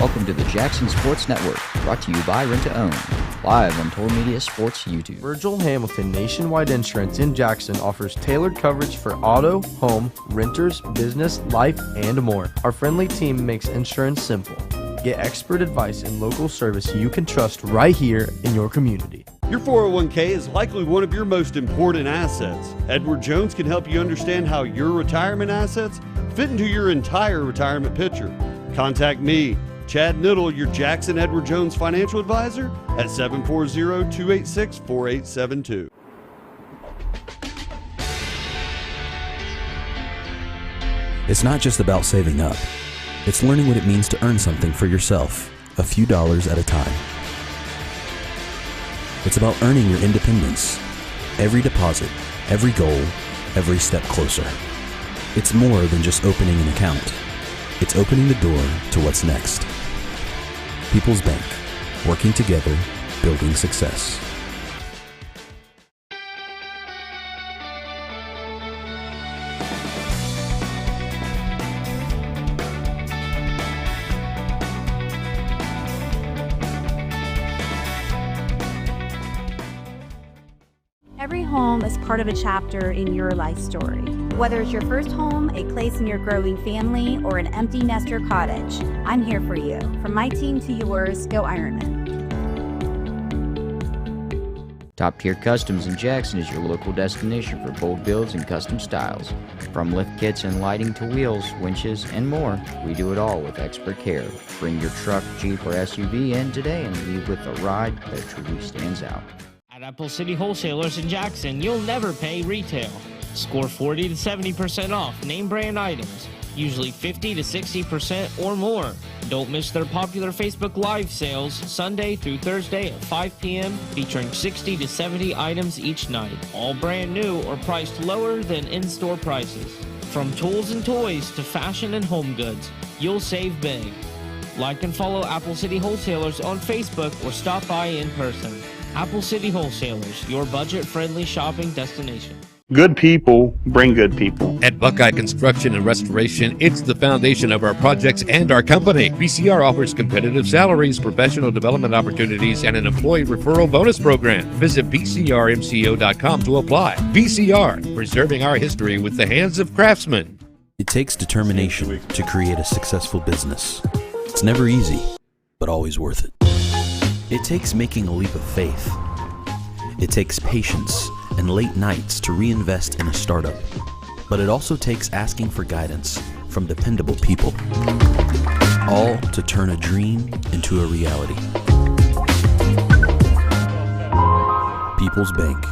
Welcome to the Jackson Sports Network, brought to you by Rent to Own, live on Tor Media Sports YouTube. Virgil Hamilton Nationwide Insurance in Jackson offers tailored coverage for auto, home, renters, business, life, and more. Our friendly team makes insurance simple. Get expert advice and local service you can trust right here in your community. Your 401k is likely one of your most important assets. Edward Jones can help you understand how your retirement assets fit into your entire retirement picture. Contact me, Chad Niddle, your Jackson Edward Jones financial advisor at 740-286-4872. It's not just about saving up. It's learning what it means to earn something for yourself, a few dollars at a time. It's about earning your independence. Every deposit, every goal, every step closer. It's more than just opening an account. It's opening the door to what's next. People's Bank, working together, building success. Every home is part of a chapter in your life story. Whether it's your first home, a place in your growing family, or an empty nester cottage, I'm here for you. From my team to yours, go Ironman. Top Tier Customs in Jackson is your local destination for bold builds and custom styles. From lift kits and lighting to wheels, winches, and more, we do it all with expert care. Bring your truck, Jeep, or SUV in today and leave with a ride that truly stands out. At Apple City Wholesalers in Jackson, you'll never pay retail. Score 40 to 70% off name brand items, usually 50 to 60% or more. Don't miss their popular Facebook Live sales Sunday through Thursday at 5 p.m. featuring 60 to 70 items each night, all brand new or priced lower than in-store prices. From tools and toys to fashion and home goods, you'll save big. Like and follow Apple City Wholesalers on Facebook or stop by in person. Apple City Wholesalers, your budget-friendly shopping destination. Good people bring good people. At Buckeye Construction and Restoration, it's the foundation of our projects and our company. BCR offers competitive salaries, professional development opportunities, and an employee referral bonus program. Visit bcrmco.com to apply. BCR, preserving our history with the hands of craftsmen. It takes determination to create a successful business. It's never easy, but always worth it. It takes making a leap of faith. It takes patience and late nights to reinvest in a startup. But it also takes asking for guidance from dependable people. All to turn a dream into a reality. People's Bank,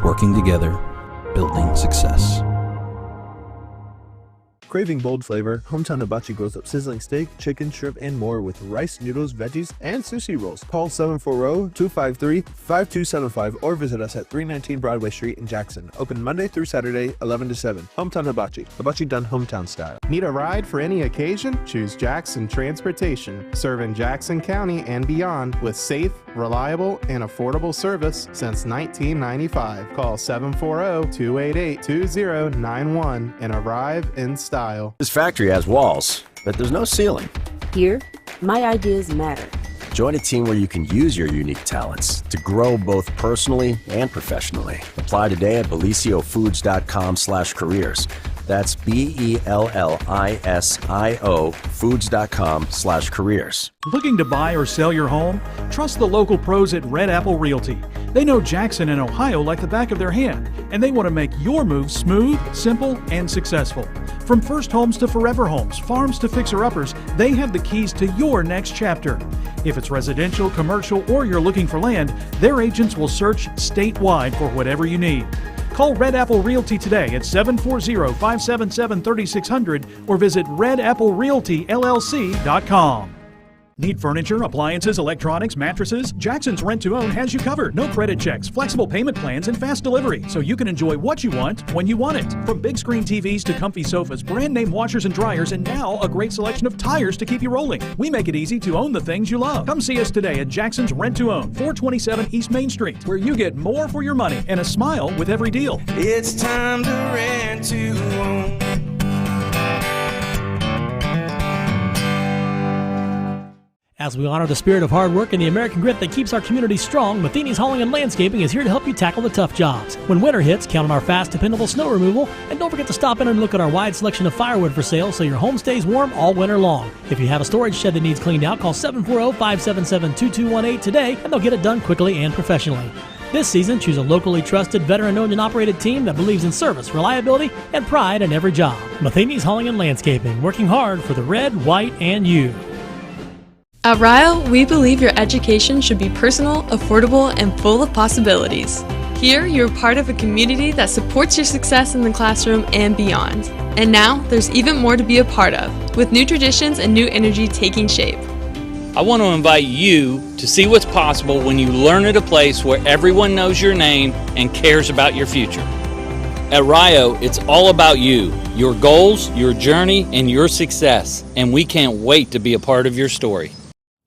working together, building success. Craving bold flavor, Hometown Hibachi grows up sizzling steak, chicken, shrimp, and more with rice, noodles, veggies, and sushi rolls. Call 740-253-5275 or visit us at 319 Broadway Street in Jackson. Open Monday through Saturday, 11 to 7. Hometown Hibachi. Hibachi done hometown style. Need a ride for any occasion? Choose Jackson Transportation. Serving Jackson County and beyond with safe, reliable, and affordable service since 1995. Call 740-288-2091 and arrive in style. This factory has walls, but there's no ceiling. Here, my ideas matter. Join a team where you can use your unique talents to grow both personally and professionally. Apply today at beliciofoods.com/careers. That's BELLISIO foods.com/careers. Looking to buy or sell your home? Trust the local pros at Red Apple Realty. They know Jackson and Ohio like the back of their hand, and they want to make your move smooth, simple, and successful. From first homes to forever homes, farms to fixer-uppers, they have the keys to your next chapter. If it's residential, commercial, or you're looking for land, their agents will search statewide for whatever you need. Call Red Apple Realty today at 740-577-3600 or visit redapple.realtyllc.com. Need furniture, appliances, electronics, mattresses? Jackson's Rent to Own has you covered. No credit checks, flexible payment plans, and fast delivery, so you can enjoy what you want when you want it. From big screen TVs to comfy sofas, brand name washers and dryers, and now a great selection of tires to keep you rolling. We make it easy to own the things you love. Come see us today at Jackson's Rent to Own, 427 East Main Street, where you get more for your money and a smile with every deal. It's time to rent to own. As we honor the spirit of hard work and the American grit that keeps our community strong, Matheny's Hauling and Landscaping is here to help you tackle the tough jobs. When winter hits, count on our fast, dependable snow removal, and don't forget to stop in and look at our wide selection of firewood for sale so your home stays warm all winter long. If you have a storage shed that needs cleaned out, call 740-577-2218 today, and they'll get it done quickly and professionally. This season, choose a locally trusted, veteran-owned and operated team that believes in service, reliability, and pride in every job. Matheny's Hauling and Landscaping, working hard for the red, white, and you. At Rio, we believe your education should be personal, affordable, and full of possibilities. Here, you're part of a community that supports your success in the classroom and beyond. And now, there's even more to be a part of, with new traditions and new energy taking shape. I want to invite you to see what's possible when you learn at a place where everyone knows your name and cares about your future. At Rio, it's all about you, your goals, your journey, and your success, and we can't wait to be a part of your story.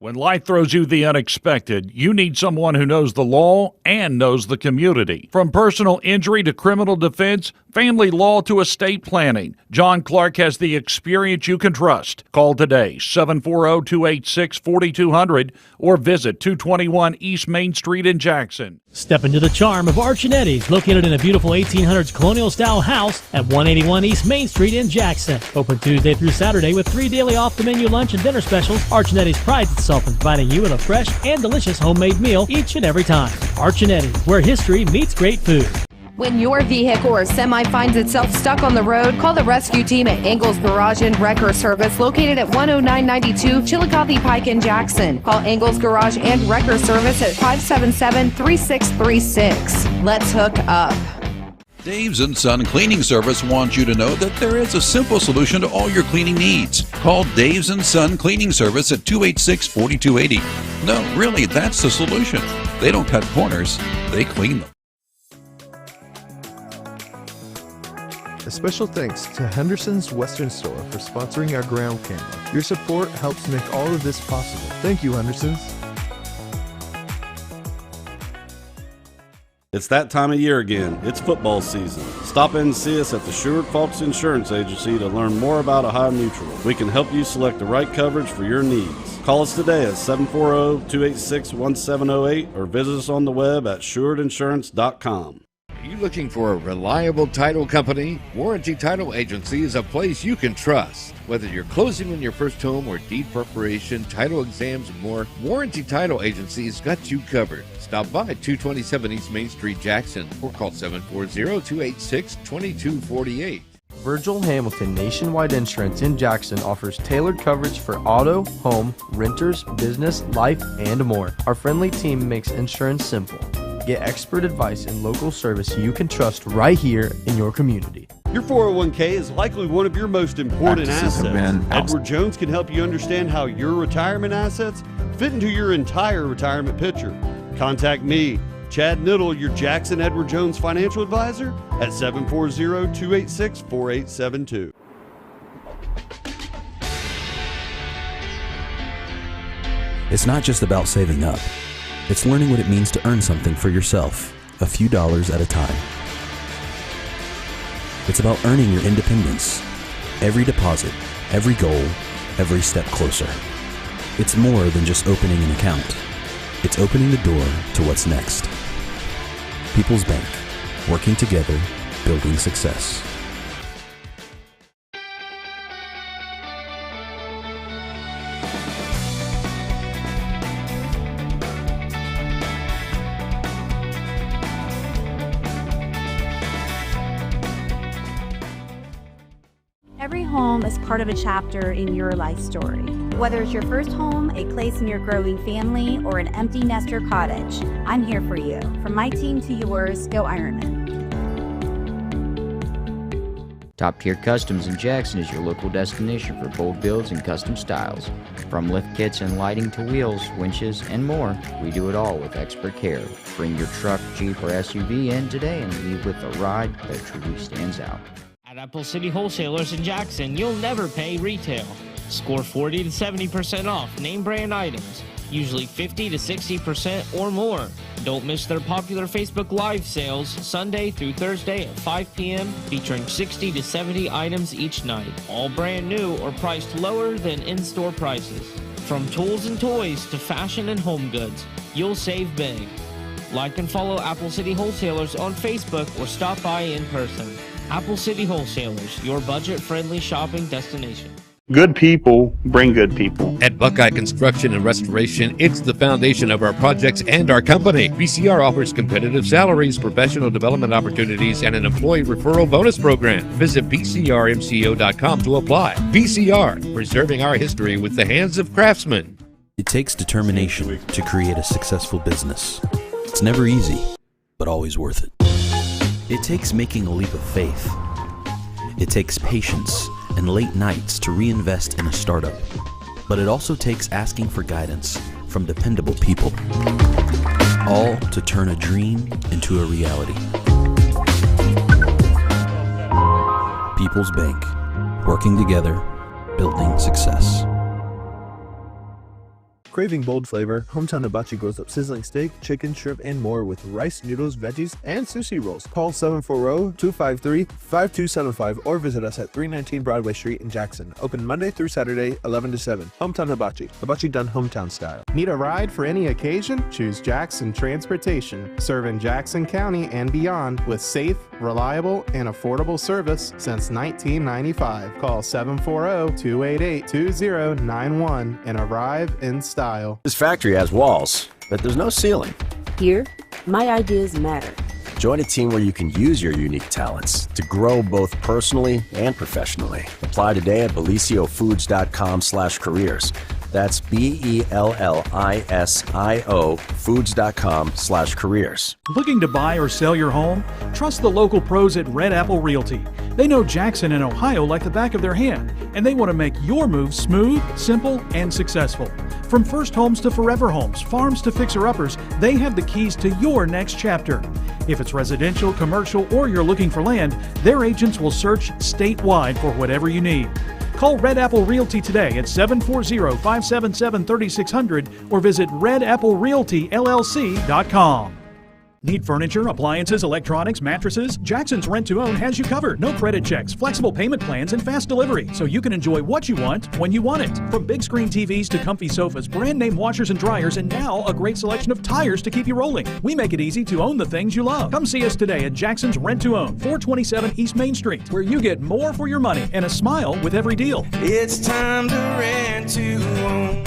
When life throws you the unexpected, you need someone who knows the law and knows the community. From personal injury to criminal defense, family law to estate planning, John Clark has the experience you can trust. Call today, 740-286-4200, or visit 221 East Main Street in Jackson. Step into the charm of Ironladies, located in a beautiful 1800s colonial-style house at 181 East Main Street in Jackson. Open Tuesday through Saturday with 3 daily off-the-menu lunch and dinner specials. Ironladies prides itself in providing you with a fresh and delicious homemade meal each and every time. Ironladies, where history meets great food. When your vehicle or semi finds itself stuck on the road, call the rescue team at Angles Garage and Wrecker Service, located at 10992 Chillicothe Pike in Jackson. Call Angles Garage and Wrecker Service at 577-3636. Let's hook up. Dave's & Son Cleaning Service wants you to know that there is a simple solution to all your cleaning needs. Call Dave's & Son Cleaning Service at 286-4280. No, really, that's the solution. They don't cut corners, they clean them. A special thanks to Henderson's Western Store for sponsoring our ground camera. Your support helps make all of this possible. Thank you, Henderson's. It's that time of year again. It's football season. Stop in and see us at the Sherwood Falks Insurance Agency to learn more about Ohio Mutual. We can help you select the right coverage for your needs. Call us today at 740-286-1708 or visit us on the web at SherwoodInsurance.com. Are you looking for a reliable title company? Warranty Title Agency is a place you can trust. Whether you're closing on your first home or deed preparation, title exams, and more, Warranty Title Agency has got you covered. Stop by 227 East Main Street, Jackson, or call 740-286-2248. Virgil Hamilton Nationwide Insurance in Jackson offers tailored coverage for auto, home, renters, business, life, and more. Our friendly team makes insurance simple. Get expert advice and local service you can trust right here in your community. Your 401k is likely one of your most important assets. Edward Jones can help you understand how your retirement assets fit into your entire retirement picture. Contact me, Chad Niddle, your Jackson Edward Jones financial advisor, at 740-286-4872. It's not just about saving up. It's learning what it means to earn something for yourself, a few dollars at a time. It's about earning your independence. Every deposit, every goal, every step closer. It's more than just opening an account. It's opening the door to what's next. People's Bank, working together, building success. Every home is part of a chapter in your life story. Whether it's your first home, a place in your growing family, or an empty nester cottage, I'm here for you. From my team to yours, go Ironman. Top Tier Customs in Jackson is your local destination for bold builds and custom styles. From lift kits and lighting to wheels, winches, and more, we do it all with expert care. Bring your truck, Jeep, or SUV in today and leave with a ride that truly stands out. At Apple City Wholesalers in Jackson, you'll never pay retail. Score 40 to 70% off name brand items, usually 50 to 60% or more. Don't miss their popular Facebook Live sales Sunday through Thursday at 5 p.m. featuring 60 to 70 items each night, all brand new or priced lower than in-store prices. From tools and toys to fashion and home goods, you'll save big. Like and follow Apple City Wholesalers on Facebook or stop by in person. Apple City Wholesalers, your budget-friendly shopping destination. Good people bring good people. At Buckeye Construction and Restoration, it's the foundation of our projects and our company. BCR offers competitive salaries, professional development opportunities, and an employee referral bonus program. Visit bcrmco.com to apply. BCR, preserving our history with the hands of craftsmen. It takes determination to create a successful business. It's never easy, but always worth it. It takes making a leap of faith. It takes patience and late nights to reinvest in a startup. But it also takes asking for guidance from dependable people. All to turn a dream into a reality. People's Bank. Working together, building success. Craving bold flavor, Hometown Hibachi grows up sizzling steak, chicken, shrimp, and more with rice, noodles, veggies, and sushi rolls. Call 740-253-5275 or visit us at 319 Broadway Street in Jackson. Open Monday through Saturday, 11 to 7. Hometown Hibachi. Hibachi done hometown style. Need a ride for any occasion? Choose Jackson Transportation, serving Jackson County and beyond with safe, reliable, and affordable service since 1995. Call 740-288-2091 and arrive in style. This factory has walls, but there's no ceiling. Here, my ideas matter. Join a team where you can use your unique talents to grow both personally and professionally. Apply today at beliciofoods.com/careers. That's BELLISIO foods.com/careers. Looking to buy or sell your home? Trust the local pros at Red Apple Realty. They know Jackson and Ohio like the back of their hand, and they want to make your move smooth, simple, and successful. From first homes to forever homes, farms to fixer-uppers, they have the keys to your next chapter. If it's residential, commercial, or you're looking for land, their agents will search statewide for whatever you need. Call Red Apple Realty today at 740-577-3600 or visit redapple.realtyllc.com. Need furniture, appliances, electronics, mattresses? Jackson's Rent to Own has you covered. No credit checks, flexible payment plans, and fast delivery, so you can enjoy what you want when you want it. From big screen TVs to comfy sofas, brand name washers and dryers, and now a great selection of tires to keep you rolling. We make it easy to own the things you love. Come see us today at Jackson's Rent to Own, 427 East Main Street, where you get more for your money and a smile with every deal. It's time to rent to own.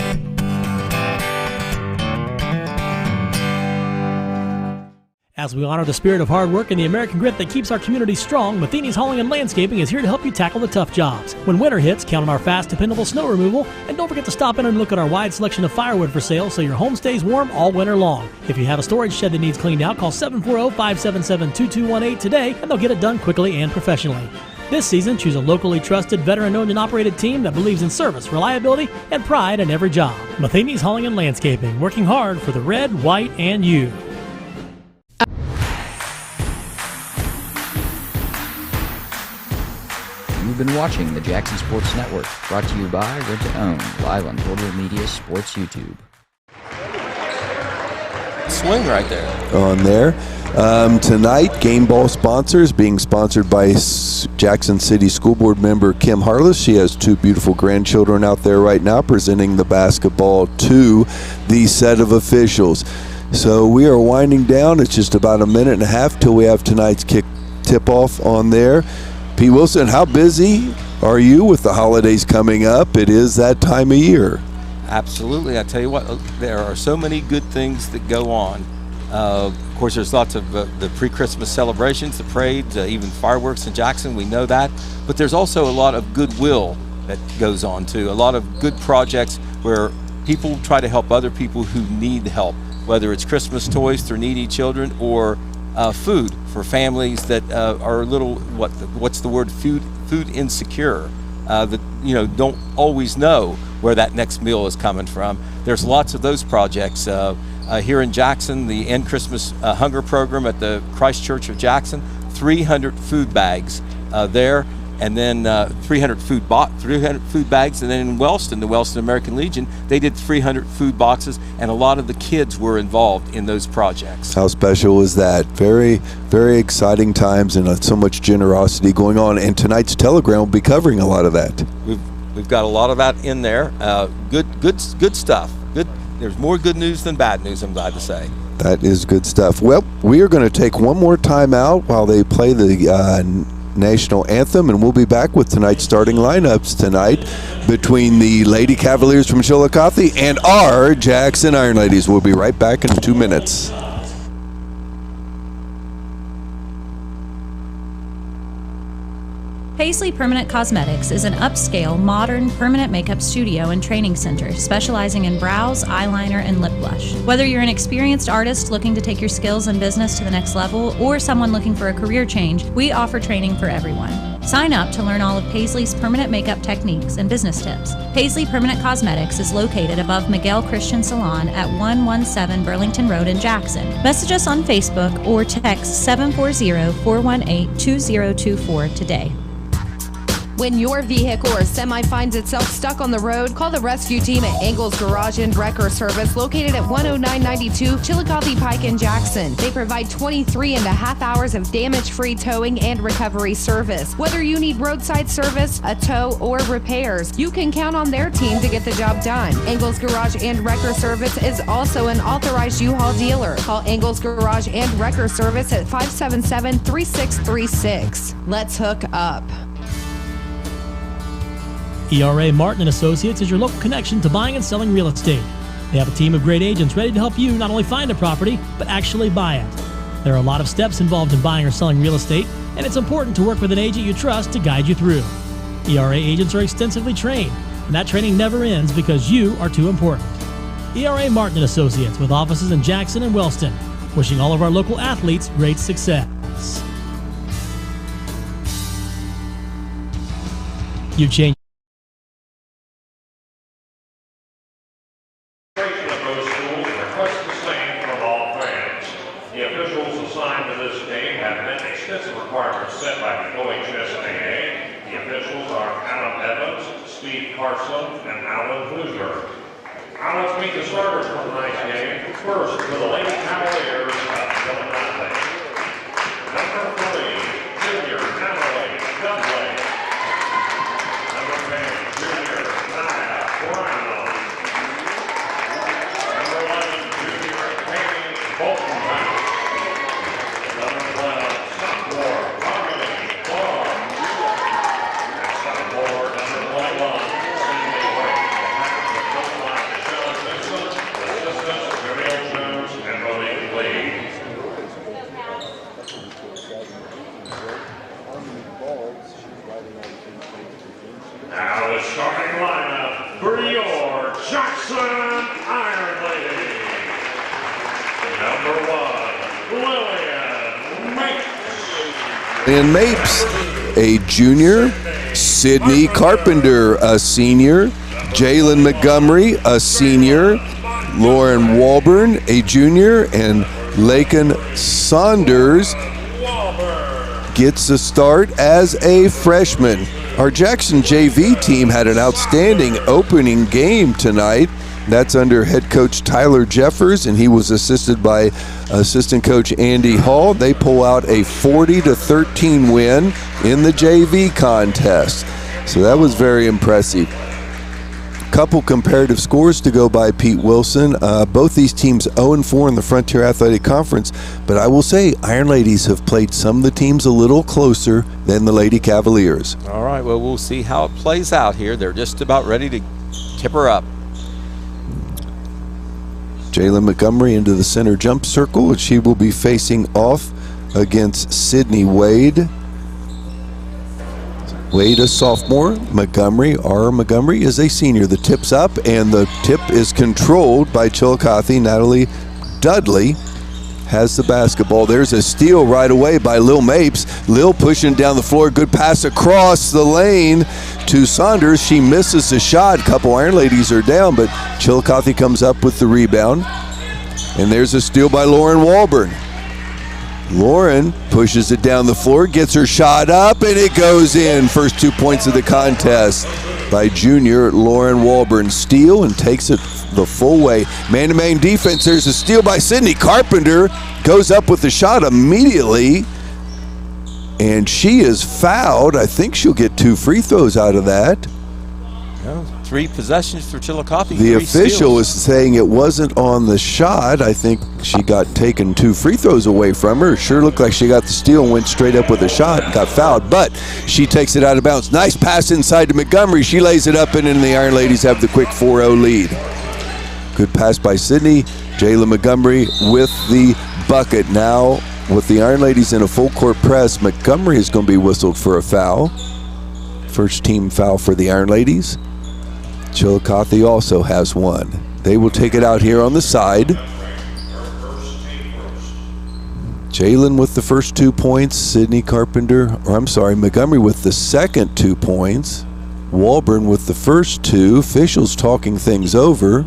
As we honor the spirit of hard work and the American grit that keeps our community strong, Matheny's Hauling and Landscaping is here to help you tackle the tough jobs. When winter hits, count on our fast, dependable snow removal, and don't forget to stop in and look at our wide selection of firewood for sale so your home stays warm all winter long. If you have a storage shed that needs cleaned out, call 740-577-2218 today, and they'll get it done quickly and professionally. This season, choose a locally trusted, veteran-owned and operated team that believes in service, reliability, and pride in every job. Matheny's Hauling and Landscaping, working hard for the red, white, and you. You've been watching the Jackson Sports Network, brought to you by Rent to Own, live on Total Media Sports YouTube. Swing right there. On there. Tonight, game ball sponsors, being sponsored by Jackson City School Board member Kim Harless. She has two beautiful grandchildren out there right now presenting the basketball to the set of officials. So we are winding down. It's just about a minute and a half till we have tonight's kick tip-off on there. Pete Wilson, how busy are you with the holidays coming up? It is that time of year. Absolutely. I tell you what, there are so many good things that go on. Of course, there's lots of the pre-Christmas celebrations, the parades, even fireworks in Jackson. We know that. But there's also a lot of goodwill that goes on, too. A lot of good projects where people try to help other people who need help, whether it's Christmas toys for needy children or food for families that are a little, what's the word, food insecure, that don't always know where that next meal is coming from. There's lots of those projects here in Jackson. The End Christmas Hunger Program at the Christ Church of Jackson, 300 food bags there, and then 300 food bags, and then in Wellston, the Wellston American Legion, they did 300 food boxes, and a lot of the kids were involved in those projects. How special is that? Very, very exciting times, and so much generosity going on, and tonight's Telegram will be covering a lot of that. We've got a lot of that in there. Good stuff. Good. There's more good news than bad news, I'm glad to say. That is good stuff. Well, we are going to take one more time out while they play the national anthem, and we'll be back with tonight's starting lineups tonight between the Lady Cavaliers from Chillicothe and our Jackson Ironladies. We'll be right back in 2 minutes. Paisley Permanent Cosmetics is an upscale, modern, permanent makeup studio and training center specializing in brows, eyeliner, and lip blush. Whether you're an experienced artist looking to take your skills and business to the next level or someone looking for a career change, we offer training for everyone. Sign up to learn all of Paisley's permanent makeup techniques and business tips. Paisley Permanent Cosmetics is located above Miguel Christian Salon at 117 Burlington Road in Jackson. Message us on Facebook or text 740-418-2024 today. When your vehicle or semi finds itself stuck on the road, call the rescue team at Angles Garage and Wrecker Service located at 10992 Chillicothe Pike in Jackson. They provide 23.5 hours of damage-free towing and recovery service. Whether you need roadside service, a tow, or repairs, you can count on their team to get the job done. Angles Garage and Wrecker Service is also an authorized U-Haul dealer. Call Angles Garage and Wrecker Service at 577-3636. Let's hook up. ERA Martin & Associates is your local connection to buying and selling real estate. They have a team of great agents ready to help you not only find a property, but actually buy it. There are a lot of steps involved in buying or selling real estate, and it's important to work with an agent you trust to guide you through. ERA agents are extensively trained, and that training never ends because you are too important. ERA Martin & Associates with offices in Jackson and Wellston, wishing all of our local athletes great success. You've changed. Let's meet the starters for tonight's game. First, for the Lady Cavaliers of Chillicothe. Number 3, junior Natalie Dudley. Number 10, junior Naya Brown. Number 11, junior Peggy Bolton. Number 12, sophomore Harmony Barr. And sophomore number 21, Cindy Wade. Now the starting lineup for your Jackson Ironladies. Number 1, Lillian Mapes. Lillian Mapes, a junior. Sydney Carpenter, a senior. Jalen Montgomery, a senior. Lauren Walburn, a junior. And Laken Saunders gets a start as a freshman. Our Jackson JV team had an outstanding opening game tonight. That's under head coach Tyler Jeffers, and he was assisted by assistant coach Andy Hall. They pull out a 40-13 win in the JV contest. So that was very impressive. Couple comparative scores to go by, Pete Wilson. Both these teams 0-4 in the Frontier Athletic Conference, but I will say Ironladies have played some of the teams a little closer than the Lady Cavaliers. All right, well, we'll see how it plays out here. They're just about ready to tip her up. Jalen Montgomery into the center jump circle, and she will be facing off against Sydney Wade. Wade, a sophomore. Montgomery is a senior. The tip's up, and the tip is controlled by Chillicothe. Natalie Dudley has the basketball. There's a steal right away by Lil Mapes. Lil pushing down the floor. Good pass across the lane to Saunders. She misses the shot. A couple Ironladies are down, but Chillicothe comes up with the rebound. And there's a steal by Lauren Walburn. Lauren pushes it down the floor, gets her shot up, and it goes in. First 2 points of the contest by junior Lauren Walburn. Steal and takes it the full way. Man-to-man defense. There's a steal by Sydney Carpenter. Goes up with the shot immediately, and she is fouled. I think she'll get 2 free throws out of that. No, 3 possessions for Chillicothe. The 3 official steals. is saying it wasn't on the shot. I think she got taken 2 free throws away from her. It sure looked like she got the steal and went straight up with a shot and got fouled, but she takes it out of bounds. Nice pass inside to Montgomery. She lays it up, and then the Iron Ladies have the quick 4-0 lead. Good pass by Sydney. Jayla Montgomery with the bucket. Now, with the Iron Ladies in a full court press, Montgomery is going to be whistled for a foul. First team foul for the Iron Ladies. Chillicothe also has one. They will take it out here on the side. Jalen with the first 2 points. Montgomery with the second 2 points. Walburn with the first 2. Officials talking things over.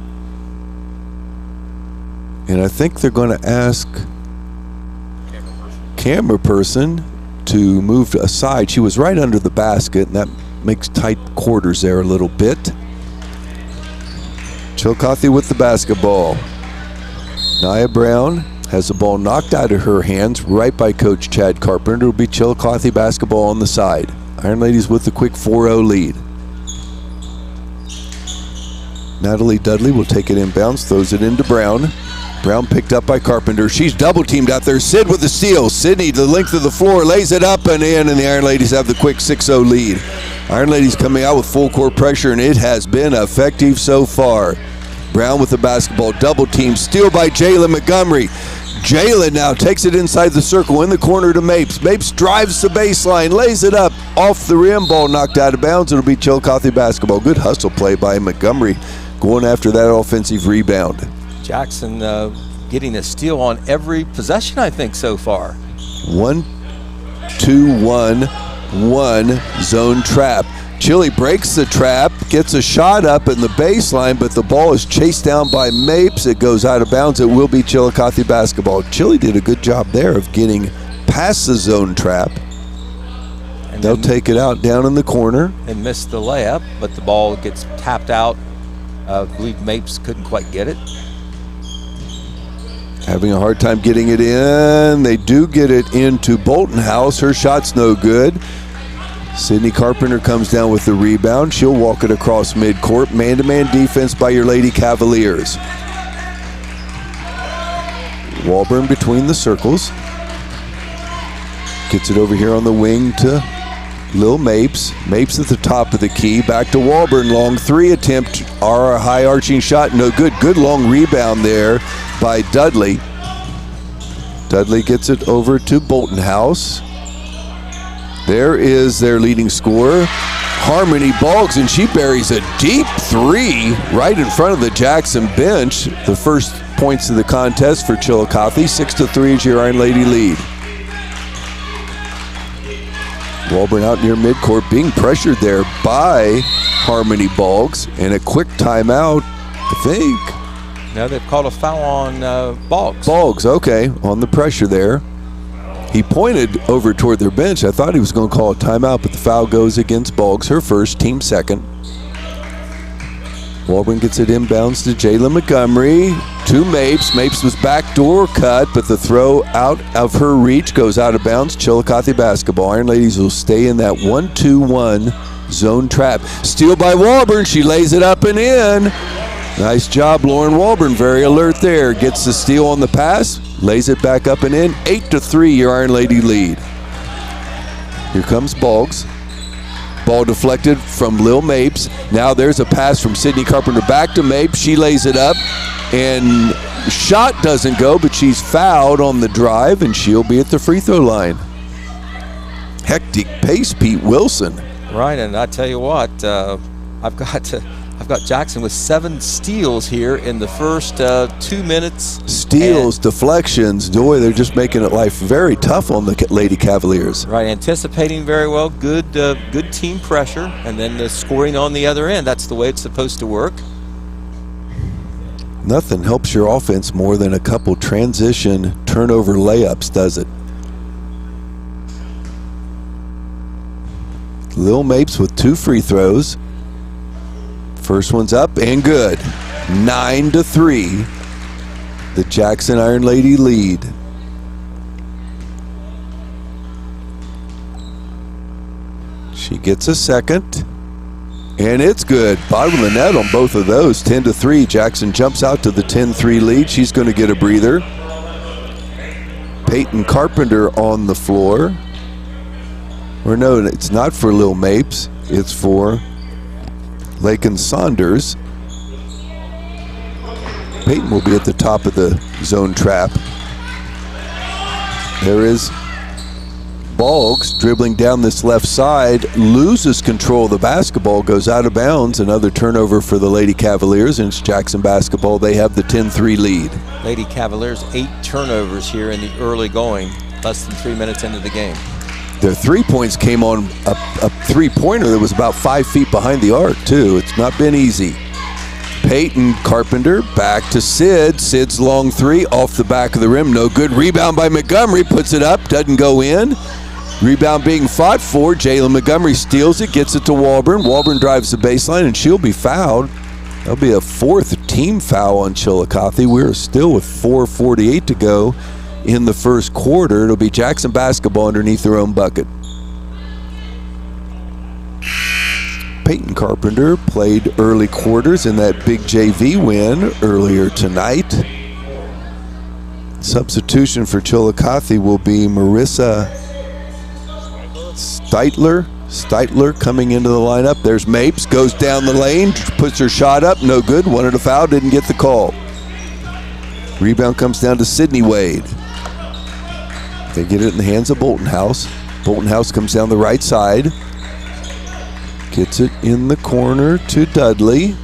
And I think they're going to ask camera person to move aside. She was right under the basket, and that makes tight quarters there a little bit. Chillicothe with the basketball. Nia Brown has the ball knocked out of her hands right by Coach Chad Carpenter. It'll be Chillicothe basketball on the side. Iron Ladies with the quick 4-0 lead. Natalie Dudley will take it inbounds, throws it into Brown. Brown picked up by Carpenter. She's double teamed out there. Sid with the steal. Sydney to the length of the floor, lays it up and in, and the Iron Ladies have the quick 6-0 lead. Iron Ladies coming out with full court pressure, and it has been effective so far. Brown with the basketball, double team, steal by Jalen Montgomery. Jalen now takes it inside the circle in the corner to Mapes. Mapes drives the baseline, lays it up off the rim, ball knocked out of bounds. It'll be Chillicothe basketball. Good hustle play by Montgomery going after that offensive rebound. Jackson getting a steal on every possession, I think, so far. 1-2-1-1 zone trap. Chile breaks the trap, gets a shot up in the baseline, but the ball is chased down by Mapes. It goes out of bounds. It will be Chillicothe basketball. Chile did a good job there of getting past the zone trap. And they'll take it out down in the corner. And missed the layup, but the ball gets tapped out. I believe Mapes couldn't quite get it. Having a hard time getting it in. They do get it into Bolton House. Her shot's no good. Sydney Carpenter comes down with the rebound. She'll walk it across midcourt. Man-to-man defense by your Lady Cavaliers. Walburn between the circles. Gets it over here on the wing to Lil Mapes. Mapes at the top of the key. Back to Walburn. Long 3 attempt. Our high arching shot. No good. Good long rebound there by Dudley. Dudley gets it over to Bolton House. There is their leading scorer, Harmony Boggs, and she buries a deep 3 right in front of the Jackson bench. The first points of the contest for Chillicothe. 6-3 is your Iron Lady lead. Walburn out near midcourt being pressured there by Harmony Boggs, and a quick timeout, I think. Now they've called a foul on Boggs. Boggs, okay, on the pressure there. He pointed over toward their bench. I thought he was going to call a timeout, but the foul goes against Boggs, her first, team second. Walburn gets it inbounds to Jayla Montgomery, to Mapes. Mapes was backdoor cut, but the throw out of her reach goes out of bounds. Chillicothe basketball. Iron Ladies will stay in that 1-2-1 zone trap. Steal by Walburn. She lays it up and in. Nice job, Lauren Walburn. Very alert there. Gets the steal on the pass. Lays it back up and in. 8-3, your Iron Lady lead. Here comes Boggs. Ball deflected from Lil Mapes. Now there's a pass from Sydney Carpenter back to Mapes. She lays it up, and shot doesn't go, but she's fouled on the drive, and she'll be at the free throw line. Hectic pace, Pete Wilson. Right, and I tell you what, I've got Jackson with 7 steals here in the first 2 minutes. Steals, deflections, boy, they're just making it life very tough on the Lady Cavaliers. Right, anticipating very well, good team pressure, and then the scoring on the other end. That's the way it's supposed to work. Nothing helps your offense more than a couple transition turnover layups, does it? Lil Mapes with 2 free throws. First one's up and good. 9-3. The Jackson Iron Lady lead. She gets a second. And it's good. Bottom of the net on both of those. 10-3. Jackson jumps out to the 10-3 lead. She's going to get a breather. Peyton Carpenter on the floor. Or no, it's not for Lil Mapes. It's for Lakin Saunders. Peyton will be at the top of the zone trap. There is Boggs dribbling down this left side, loses control of the basketball, goes out of bounds. Another turnover for the Lady Cavaliers, and it's Jackson basketball. They have the 10-3 lead. Lady Cavaliers, 8 turnovers here in the early going, less than 3 minutes into the game. Their 3 points came on a three-pointer that was about 5 feet behind the arc, too. It's not been easy. Peyton Carpenter back to Sid. Sid's long three off the back of the rim. No good. Rebound by Montgomery. Puts it up. Doesn't go in. Rebound being fought for. Jalen Montgomery steals it. Gets it to Walburn. Walburn drives the baseline, and she'll be fouled. That'll be a 4th team foul on Chillicothe. We're still with 4:48 to go in the first quarter. It'll be Jackson basketball underneath their own bucket. Peyton Carpenter played early quarters in that big JV win earlier tonight. Substitution for Chillicothe will be Marissa Steitler coming into the lineup. There's Mapes, goes down the lane, puts her shot up, no good. Wanted a foul, didn't get the call. Rebound comes down to Sydney Wade. They get it in the hands of Bolton House. Bolton House comes down the right side. Gets it in the corner to Dudley.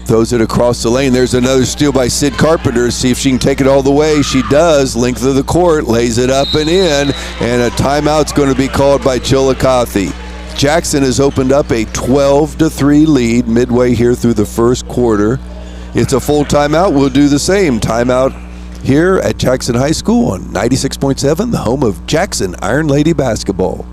Throws it across the lane. There's another steal by Sid Carpenter. See if she can take it all the way. She does. Length of the court. Lays it up and in. And a timeout's going to be called by Chillicothe. Jackson has opened up a 12-3 lead midway here through the first quarter. It's a full timeout. We'll do the same. Timeout here at Jackson High School on 96.7, the home of Jackson Iron Lady basketball.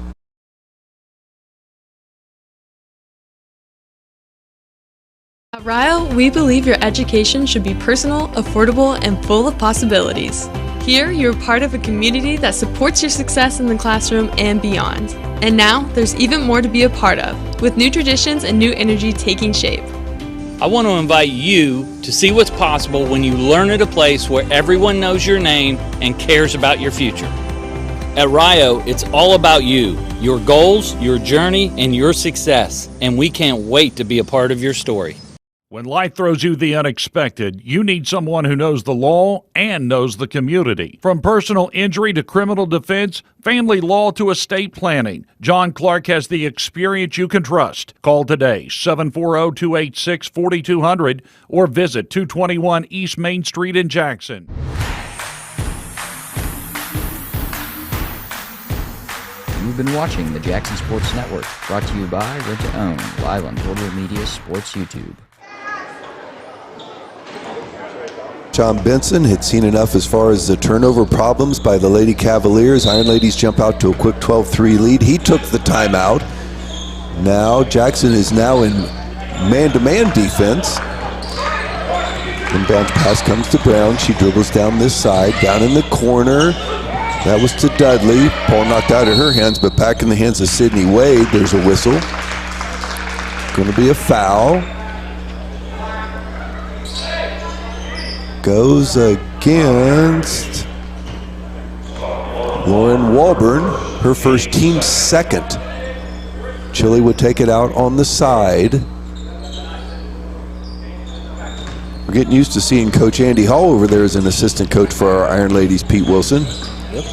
At Rio, we believe your education should be personal, affordable, and full of possibilities. Here, you're part of a community that supports your success in the classroom and beyond. And now, there's even more to be a part of, with new traditions and new energy taking shape. I want to invite you to see what's possible when you learn at a place where everyone knows your name and cares about your future. At Rio, it's all about you, your goals, your journey, and your success, and we can't wait to be a part of your story. When life throws you the unexpected, you need someone who knows the law and knows the community. From personal injury to criminal defense, family law to estate planning, John Clark has the experience you can trust. Call today, 740-286-4200, or visit 221 East Main Street in Jackson. You've been watching the Jackson Sports Network, brought to you by Rent to Own, live on Total Media Sports YouTube. John Benson had seen enough as far as the turnover problems by the Lady Cavaliers. Iron Ladies jump out to a quick 12-3 lead. He took the timeout. Now Jackson is now in man-to-man defense. Inbound pass comes to Brown. She dribbles down this side, down in the corner. That was to Dudley. Ball knocked out of her hands, but back in the hands of Sydney Wade. There's a whistle. Going to be a foul. Goes against Lauren Walburn, her first, team second. Chile would take it out on the side. We're getting used to seeing Coach Andy Hall over there as an assistant coach for our Iron Ladies, Pete Wilson. Yep.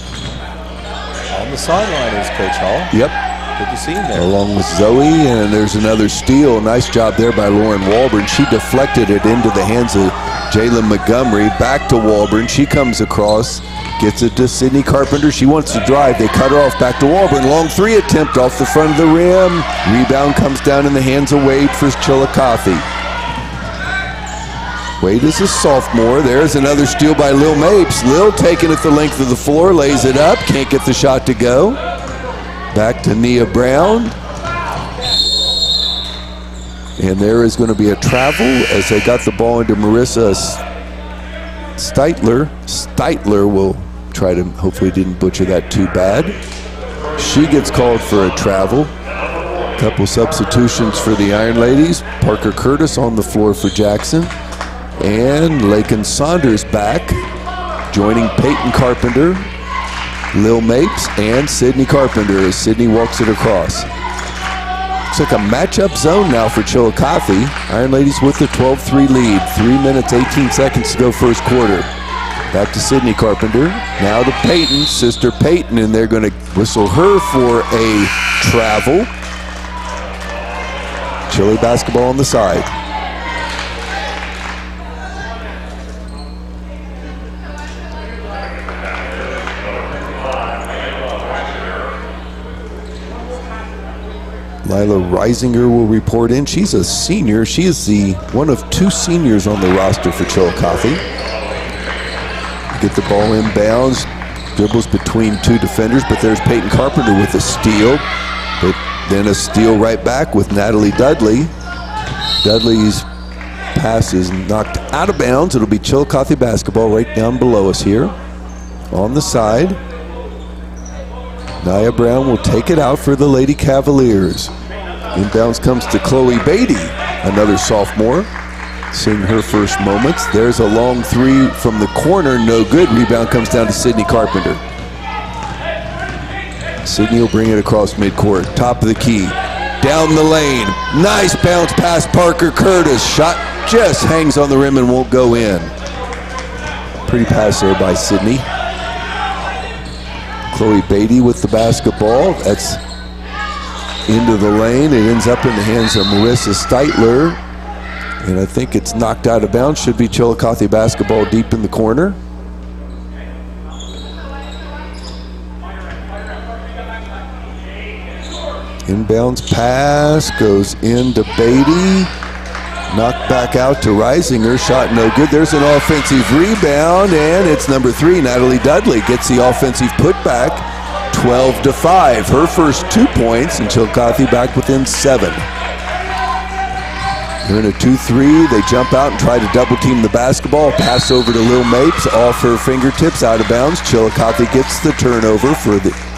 On the sideline is Coach Hall. Yep. Good to see him there. Along with Zoe, and there's another steal. Nice job there by Lauren Walburn. She deflected it into the hands of Jalen Montgomery. Back to Walburn. She comes across, gets it to Sydney Carpenter. She wants to drive. They cut her off. Back to Walburn. Long three attempt off the front of the rim. Rebound comes down in the hands of Wade for Chillicothe. Wade is a sophomore. There's another steal by Lil Mapes. Lil taking it the length of the floor, lays it up, can't get the shot to go. Back to Nia Brown. And there is going to be a travel as they got the ball into Marissa Steitler. Steitler will try to, hopefully didn't butcher that too bad. She gets called for a travel. Couple substitutions for the Iron Ladies. Parker Curtis on the floor for Jackson. And Lakin Saunders back, joining Peyton Carpenter, Lil Mapes, and Sydney Carpenter as Sydney walks it across. Looks like a matchup zone now for Chillicothe. Iron Ladies with the 12-3 lead. 3 minutes, 18 seconds to go first quarter. Back to Sydney Carpenter. Now to Peyton, sister Peyton, and they're going to whistle her for a travel. Chile basketball on the side. Lila Reisinger will report in. She's a senior. She is the one of 2 seniors on the roster for Chillicothe. Get the ball inbounds, dribbles between 2 defenders, but there's Peyton Carpenter with a steal. But then a steal right back with Natalie Dudley. Dudley's pass is knocked out of bounds. It'll be Chillicothe basketball right down below us here. On the side, Nia Brown will take it out for the Lady Cavaliers. Inbounds comes to Chloe Beatty, another sophomore, seeing her first moments. There's a long 3 from the corner, no good. Rebound comes down to Sydney Carpenter. Sydney will bring it across midcourt, top of the key, down the lane. Nice bounce pass, Parker Curtis. Shot just hangs on the rim and won't go in. Pretty pass there by Sydney. Chloe Beatty with the basketball. That's into the lane. It ends up in the hands of Marissa Steitler. And I think it's knocked out of bounds. Should be Chillicothe basketball deep in the corner. Inbounds pass goes into Beatty. Knocked back out to Reisinger. Shot no good. There's an offensive rebound, and it's number 3, Natalie Dudley, gets the offensive putback. 12-5. Her first 2 points, and Chillicothe back within 7. They're in a 2-3. They jump out and try to double team the basketball. Pass over to Lil Mapes, off her fingertips, out of bounds. Chillicothe gets the turnover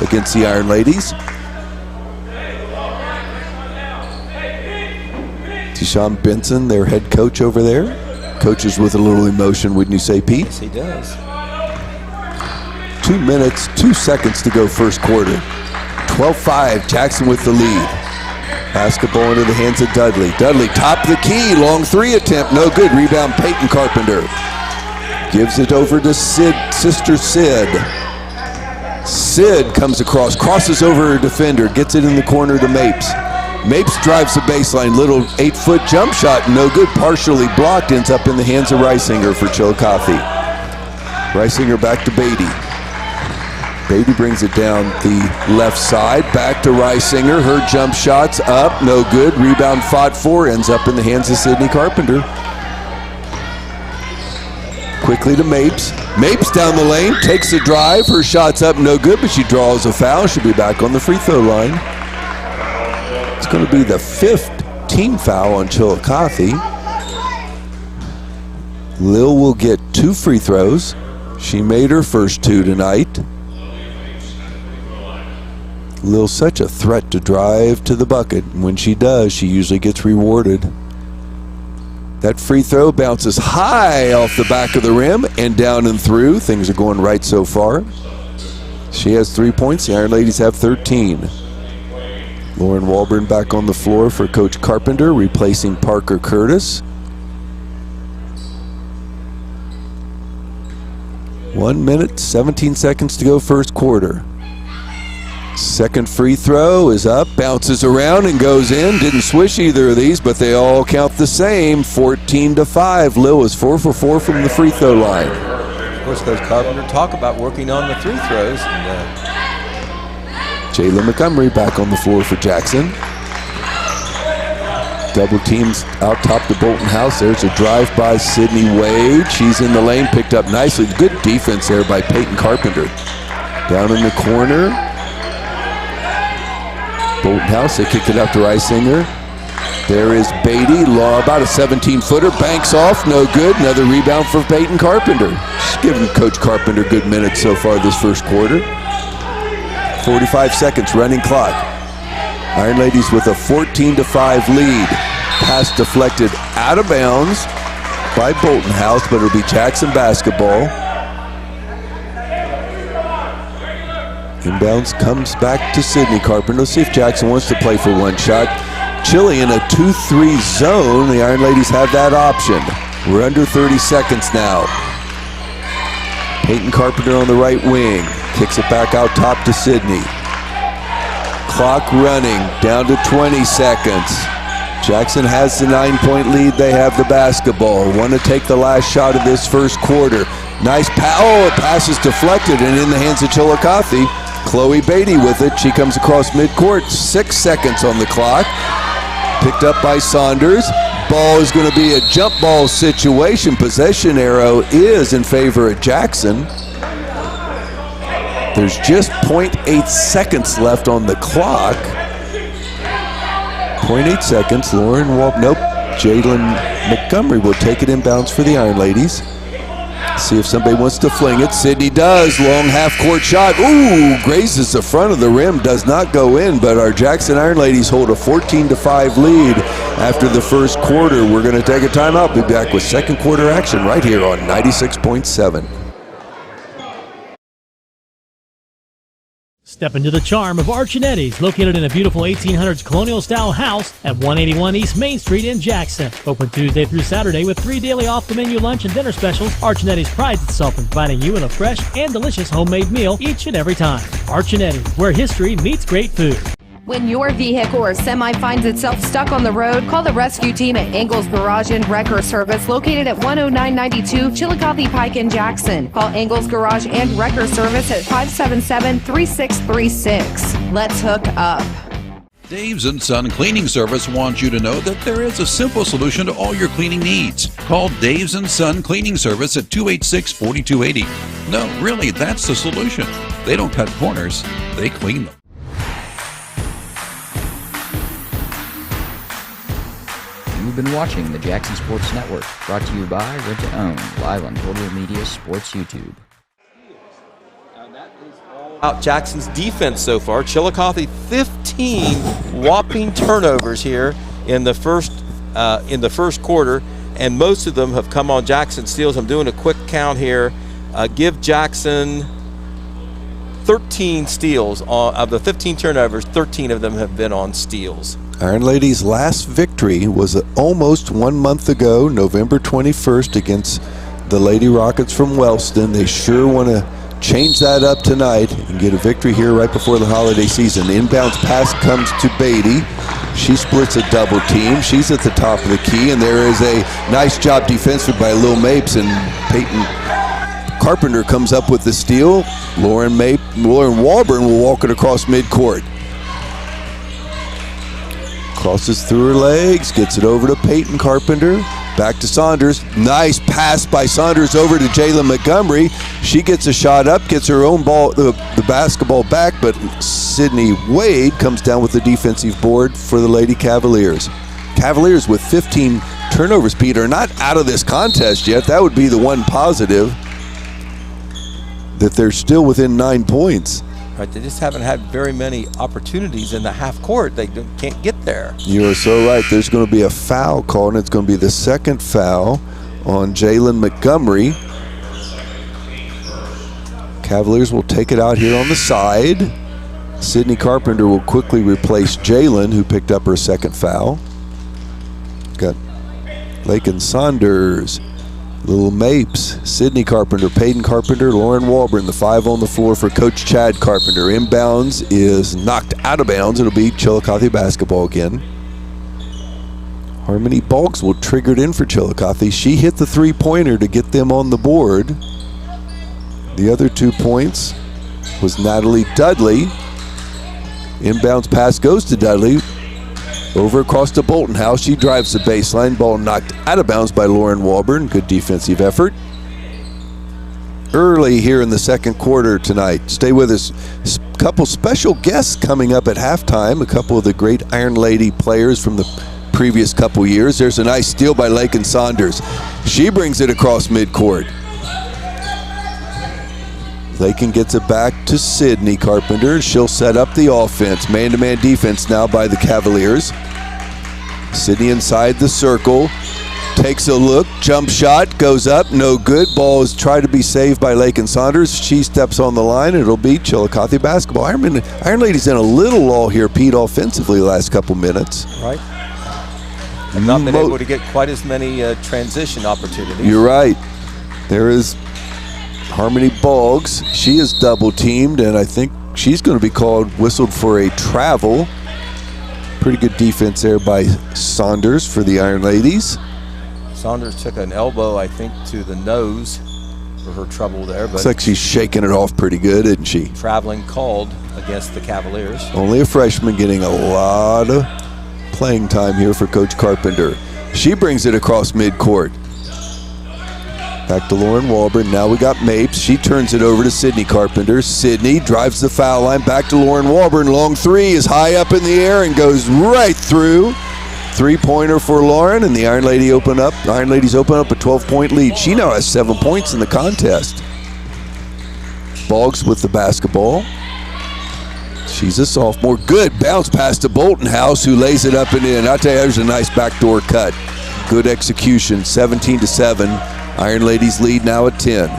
against the Iron Ladies. Deshaun Benson, their head coach over there, coaches with a little emotion, wouldn't you say, Pete? Yes, he does. 2 minutes, 2 seconds to go first quarter. 12-5, Jackson with the lead. Basketball into the hands of Dudley. Dudley, top of the key, long 3 attempt, no good. Rebound, Peyton Carpenter. Gives it over to sister Sid. Sid comes across, crosses over her defender, gets it in the corner to Mapes. Mapes drives the baseline, little 8-foot jump shot, no good, partially blocked, ends up in the hands of Reisinger for Chillicothe. Reisinger back to Beatty. Beatty brings it down the left side, back to Reisinger, her jump shot's up, no good, rebound fought for, ends up in the hands of Sydney Carpenter. Quickly to Mapes. Mapes down the lane, takes the drive, her shot's up, no good, but she draws a foul, she'll be back on the free throw line. It's going to be the 5th team foul on Chillicothe. Lil will get 2 free throws. She made her first 2 tonight. Lil's such a threat to drive to the bucket. And when she does, she usually gets rewarded. That free throw bounces high off the back of the rim and down and through. Things are going right so far. She has 3 points. The Iron Ladies have 13. Lauren Walburn back on the floor for Coach Carpenter, replacing Parker Curtis. 1 minute, 17 seconds to go first quarter. Second free throw is up, bounces around and goes in. Didn't swish either of these, but they all count the same. 14-5. Lil is 4 for 4 from the free throw line. Of course, Coach Carpenter talk about working on the 3 throws. Jayla Montgomery back on the floor for Jackson. Double teams out top to Bolton House. There's a drive by Sydney Wade. She's in the lane, picked up nicely. Good defense there by Peyton Carpenter. Down in the corner. Bolton House, they kicked it out to Reisinger. There is Beatty, about a 17-footer, banks off, no good. Another rebound for Peyton Carpenter. She's given Coach Carpenter good minutes so far this first quarter. 45 seconds, running clock. Iron Ladies with a 14-5 lead. Pass deflected out of bounds by Bolton House, but it'll be Jackson basketball. Inbounds comes back to Sydney Carpenter. Let's see if Jackson wants to play for one shot. Chile in a 2-3 zone. The Iron Ladies have that option. We're under 30 seconds now. Peyton Carpenter on the right wing. Kicks it back out top to Sydney. Clock running down to 20 seconds. Jackson has the 9-point lead. They have the basketball. Want to take the last shot of this first quarter. Nice pass. Oh, pass is deflected and in the hands of Chillicothe. Chloe Beatty with it. She comes across midcourt. 6 seconds on the clock. Picked up by Saunders. Ball is going to be a jump ball situation. Possession arrow is in favor of Jackson. There's just 0.8 seconds left on the clock. 0.8 seconds. Lauren nope. Jalen Montgomery will take it inbounds for the Iron Ladies. See if somebody wants to fling it. Sydney does. Long half-court shot. Ooh, grazes the front of the rim. Does not go in, but our Jackson Iron Ladies hold a 14-5 lead after the first quarter. We're going to take a timeout. Be back with second quarter action right here on 96.7. Step into the charm of Ironladies, located in a beautiful 1800s colonial-style house at 181 East Main Street in Jackson. Open Tuesday through Saturday with 3 daily off-the-menu lunch and dinner specials. Ironladies prides itself in providing you with a fresh and delicious homemade meal each and every time. Ironladies, where history meets great food. When your vehicle or semi finds itself stuck on the road, call the rescue team at Angles Garage and Wrecker Service, located at 10992 Chillicothe Pike in Jackson. Call Angles Garage and Wrecker Service at 577-3636. Let's hook up. Dave's & Son Cleaning Service wants you to know that there is a simple solution to all your cleaning needs. Call Dave's & Son Cleaning Service at 286-4280. No, really, that's the solution. They don't cut corners, they clean them. You've been watching the Jackson Sports Network, brought to you by Rent to Own, live on Total Media Sports YouTube. Out Jackson's defense so far. Chillicothe 15 whopping turnovers here in the first quarter, and most of them have come on Jackson steals. I'm doing a quick count here. Give Jackson 13 steals. Of the 15 turnovers, 13 of them have been on steals. Iron Ladies' last victory was almost 1 month ago, November 21st, against the Lady Rockets from Wellston. They sure want to change that up tonight and get a victory here right before the holiday season. Inbounds pass comes to Beatty. She splits a double team. She's at the top of the key, and there is a nice job defensively by Lil Mapes, and Peyton Carpenter comes up with the steal. Lauren Walburn will walk it across midcourt. Crosses through her legs, gets it over to Peyton Carpenter. Back to Saunders. Nice pass by Saunders over to Jalen Montgomery. She gets a shot up, gets her own ball, the basketball back, but Sydney Wade comes down with the defensive board for the Lady Cavaliers. Cavaliers with 15 turnovers, Pete, are not out of this contest yet. That would be the one positive, that they're still within 9 points. Right, they just haven't had very many opportunities in the half court. They can't get there. You are so right. There's going to be a foul called, and it's going to be the second foul on Jalen Montgomery. Cavaliers will take it out here on the side. Sydney Carpenter will quickly replace Jalen, who picked up her second foul. Got Lakin Saunders, Little Mapes, Sydney Carpenter, Peyton Carpenter, Lauren Walburn, the 5 on the floor for Coach Chad Carpenter. Inbounds is knocked out of bounds. It'll be Chillicothe basketball again. Harmony Boggs will trigger it in for Chillicothe. She hit the three-pointer to get them on the board. The other 2 points was Natalie Dudley. Inbounds pass goes to Dudley. Over across to Bolton House. She drives the baseline. Ball knocked out of bounds by Lauren Walburn. Good defensive effort. Early here in the second quarter tonight. Stay with us. A couple special guests coming up at halftime. A couple of the great Iron Lady players from the previous couple years. There's a nice steal by Lakin Saunders. She brings it across midcourt. Lakin gets it back to Sydney Carpenter. She'll set up the offense. Man-to-man defense now by the Cavaliers. Sydney inside the circle. Takes a look. Jump shot. Goes up. No good. Ball is tried to be saved by Lakin Saunders. She steps on the line. It'll be Chillicothe basketball. Iron Ladies in a little lull here, Pete, offensively the last couple minutes. Right. Have not been able to get quite as many transition opportunities. You're right. There is Harmony Boggs. She is double teamed, and I think she's going to be whistled for a travel. Pretty good defense there by Saunders for the Iron Ladies. Saunders took an elbow, I think, to the nose for her trouble there. But looks like she's shaking it off pretty good, isn't she? Traveling called against the Cavaliers. Only a freshman getting a lot of playing time here for Coach Carpenter. She brings it across midcourt. Back to Lauren Walburn. Now we got Mapes. She turns it over to Sydney Carpenter. Sydney drives the foul line. Back to Lauren Walburn. Long three is high up in the air and goes right through. Three-pointer for Lauren, and the Iron Ladies open up a 12-point lead. She now has 7 points in the contest. Boggs with the basketball. She's a sophomore. Good bounce pass to Bolton House, who lays it up and in. I'll tell you, there's a nice backdoor cut. Good execution, 17-7. Iron Ladies lead now at 10.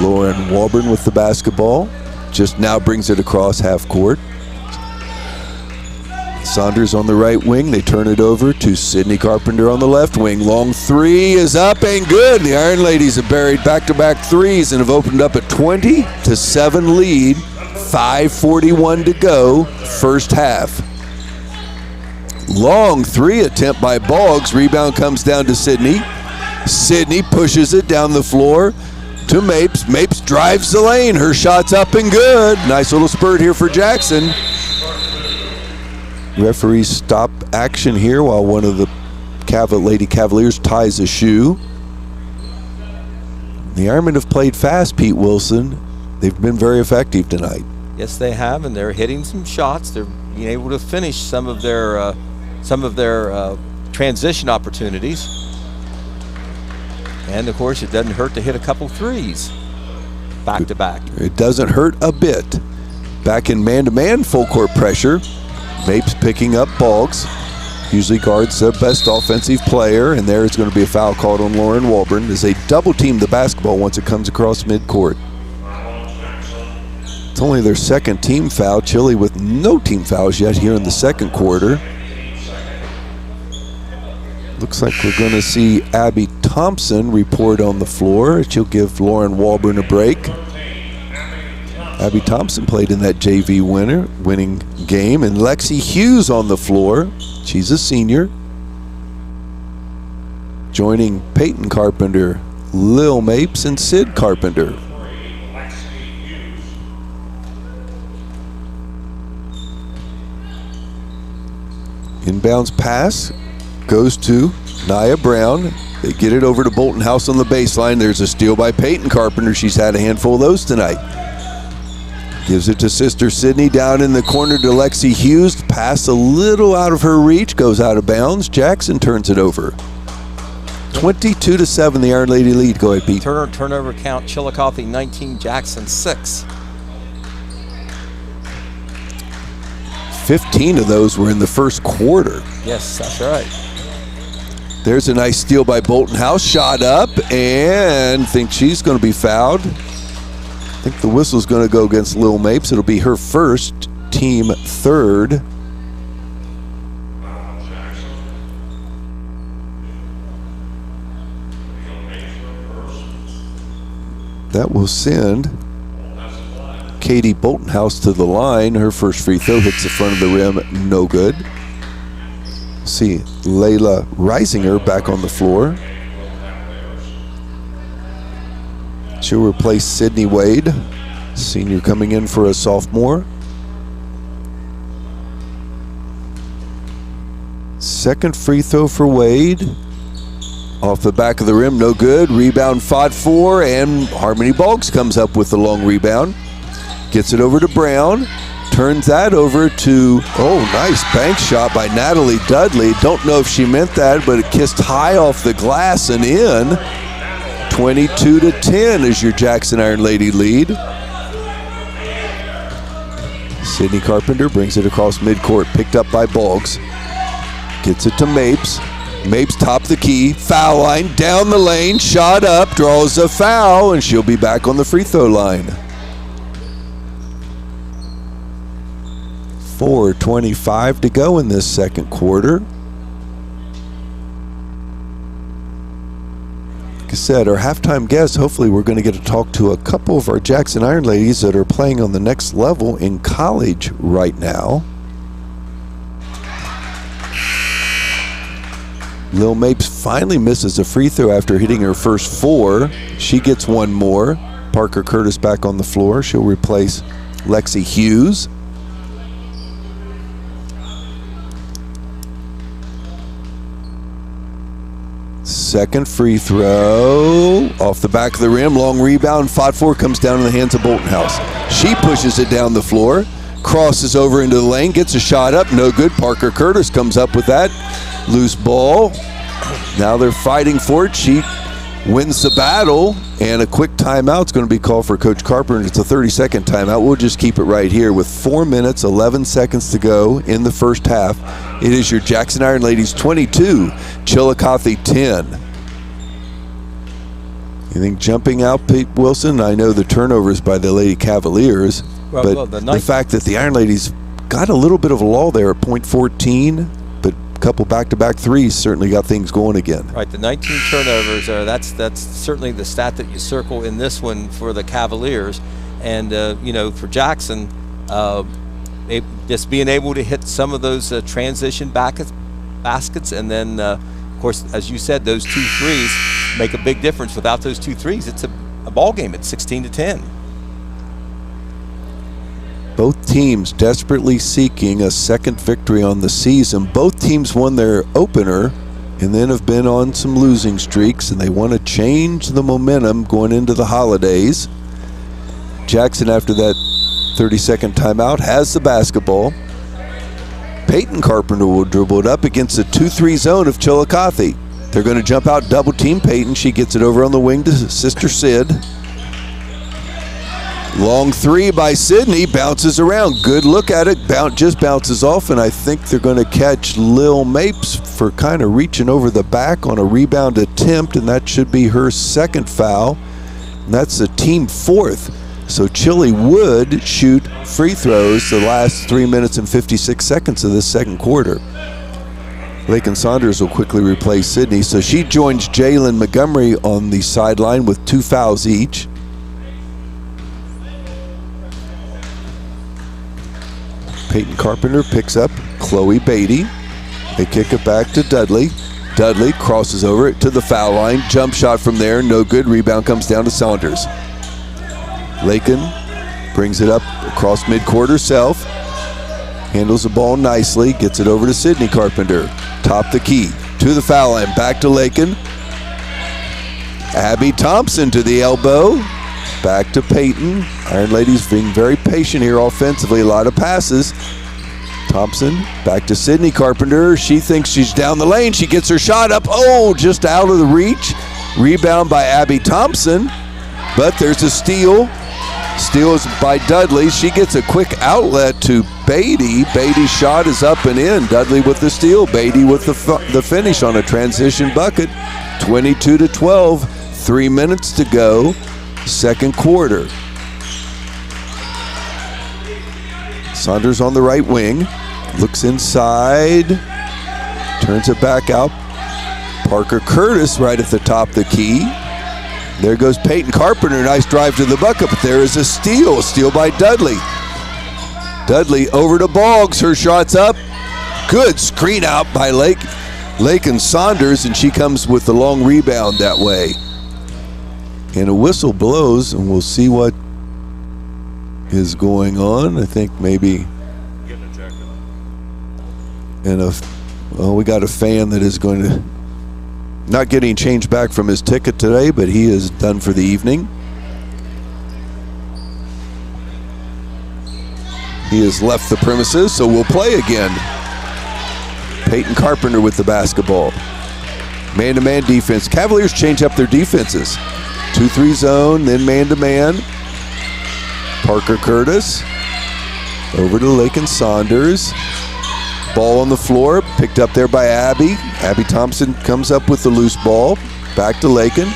Lauren Walburn with the basketball. Just now brings it across half court. Saunders on the right wing. They turn it over to Sydney Carpenter on the left wing. Long three is up and good. The Iron Ladies have buried back-to-back threes and have opened up a 20-7 lead. 5:41 to go, first half. Long three attempt by Boggs. Rebound comes down to Sydney. Sydney pushes it down the floor to Mapes. Mapes drives the lane. Her shot's up and good. Nice little spurt here for Jackson. Referees stop action here while one of the Lady Cavaliers ties a shoe. The Ironmen have played fast, Pete Wilson. They've been very effective tonight. Yes, they have, and they're hitting some shots. They're being able to finish some of their transition opportunities. And of course, it doesn't hurt to hit a couple threes back to back. It doesn't hurt a bit. Back in man-to-man full court pressure. Mapes picking up Boggs. Usually guards the best offensive player, and there is going to be a foul called on Lauren Walburn as they double team the basketball once it comes across midcourt. It's only their second team foul. Chile with no team fouls yet here in the second quarter. Looks like we're going to see Abby Thompson report on the floor. She'll give Lauren Walburn a break. Abby Thompson played in that JV winning game. And Lexi Hughes on the floor. She's a senior. Joining Peyton Carpenter, Lil Mapes, and Sid Carpenter. Inbounds pass goes to Nia Brown. They get it over to Bolton House on the baseline. There's a steal by Peyton Carpenter. She's had a handful of those tonight. Gives it to sister Sydney down in the corner to Lexi Hughes. Pass a little out of her reach, goes out of bounds. Jackson turns it over. 22-7, the Iron Lady lead. Go ahead, Pete. Turnover count, Chillicothe 19, Jackson 6. 15 of those were in the first quarter. Yes, that's right. There's a nice steal by Bolton House. Shot up and think she's going to be fouled. I think the whistle's going to go against Lil Mapes. It'll be her first, team third. That will send Katie Bolton House to the line. Her first free throw hits the front of the rim, no good. See Layla Reisinger back on the floor. She'll replace Sydney Wade, senior coming in for a sophomore. Second free throw for Wade. Off the back of the rim, no good. Rebound fought for, and Harmony Boggs comes up with the long rebound. Gets it over to Brown. Turns that over to, nice bank shot by Natalie Dudley. Don't know if she meant that, but it kissed high off the glass and in. 22-10 is your Jackson Iron Lady lead. Sydney Carpenter brings it across midcourt, picked up by Boggs. Gets it to Mapes. Mapes top the key, foul line, down the lane, shot up, draws a foul, and she'll be back on the free throw line. 4:25 to go in this second quarter. Like I said, our halftime guest, hopefully we're going to get to talk to a couple of our Jackson Iron Ladies that are playing on the next level in college right now. Lil Mapes finally misses a free throw after hitting her first 4. She gets one more. Parker Curtis back on the floor. She'll replace Lexi Hughes. Second free throw off the back of the rim. Long rebound, fought for, comes down in the hands of Bolton House. She pushes it down the floor, crosses over into the lane, gets a shot up, no good. Parker Curtis comes up with that. Loose ball. Now they're fighting for it. She wins the battle, and a quick timeout is going to be called for Coach Carpenter. It's a 30-second timeout. We'll just keep it right here with 4 minutes, 11 seconds to go in the first half. It is your Jackson Iron Ladies 22, Chillicothe 10. You think jumping out, Pete Wilson? I know the turnovers by the Lady Cavaliers, but the fact that the Iron Ladies got a little bit of a lull there at point 14, but a couple back-to-back threes certainly got things going again. Right, the 19 turnovers, that's certainly the stat that you circle in this one for the Cavaliers. And, for Jackson, just being able to hit some of those transition baskets, and then, of course, as you said, those 2 threes make a big difference. Without those 2 threes, it's a ball game at 16-10. Both teams desperately seeking a second victory on the season. Both teams won their opener and then have been on some losing streaks, and they want to change the momentum going into the holidays. Jackson, after that 30-second timeout, has the basketball. Peyton Carpenter will dribble it up against the 2-3 zone of Chillicothe. They're going to jump out, double team Peyton. She gets it over on the wing to Sister Sid. Long 3 by Sydney, bounces around. Good look at it, just bounces off, and I think they're going to catch Lil Mapes for kind of reaching over the back on a rebound attempt, and that should be her second foul. And that's the team 4th. So Chile would shoot free throws the last 3 minutes and 56 seconds of this second quarter. Lakin Saunders will quickly replace Sydney, so she joins Jalen Montgomery on the sideline with 2 fouls each. Peyton Carpenter picks up Chloe Beatty. They kick it back to Dudley. Dudley crosses over it to the foul line. Jump shot from there, no good. Rebound comes down to Saunders. Lakin brings it up across midcourt herself. Handles the ball nicely. Gets it over to Sydney Carpenter. Top the key. To the foul line. Back to Lakin. Abby Thompson to the elbow. Back to Peyton. Iron Ladies being very patient here offensively. A lot of passes. Thompson back to Sydney Carpenter. She thinks she's down the lane. She gets her shot up. Oh, just out of the reach. Rebound by Abby Thompson. But there's a steal. Steal is by Dudley. She gets a quick outlet to Beatty. Beatty's shot is up and in. Dudley with the steal. Beatty with the finish on a transition bucket. 22-12. 3 minutes to go. Second quarter. Saunders on the right wing. Looks inside. Turns it back out. Parker Curtis right at the top of the key. There goes Peyton Carpenter. Nice drive to the bucket, but there is a steal. Steal by Dudley. Dudley over to Boggs. Her shot's up. Good screen out by Lakin Saunders, and she comes with the long rebound that way. And a whistle blows, and we'll see what is going on. I think maybe. And we got a fan that is going to not getting changed back from his ticket today, but he is done for the evening. He has left the premises, so we'll play again. Peyton Carpenter with the basketball. Man-to-man defense. Cavaliers change up their defenses. 2-3 zone, then man-to-man. Parker Curtis over to Lakin Saunders. Ball on the floor, picked up there by Abby. Abby Thompson comes up with the loose ball. Back to Lakin.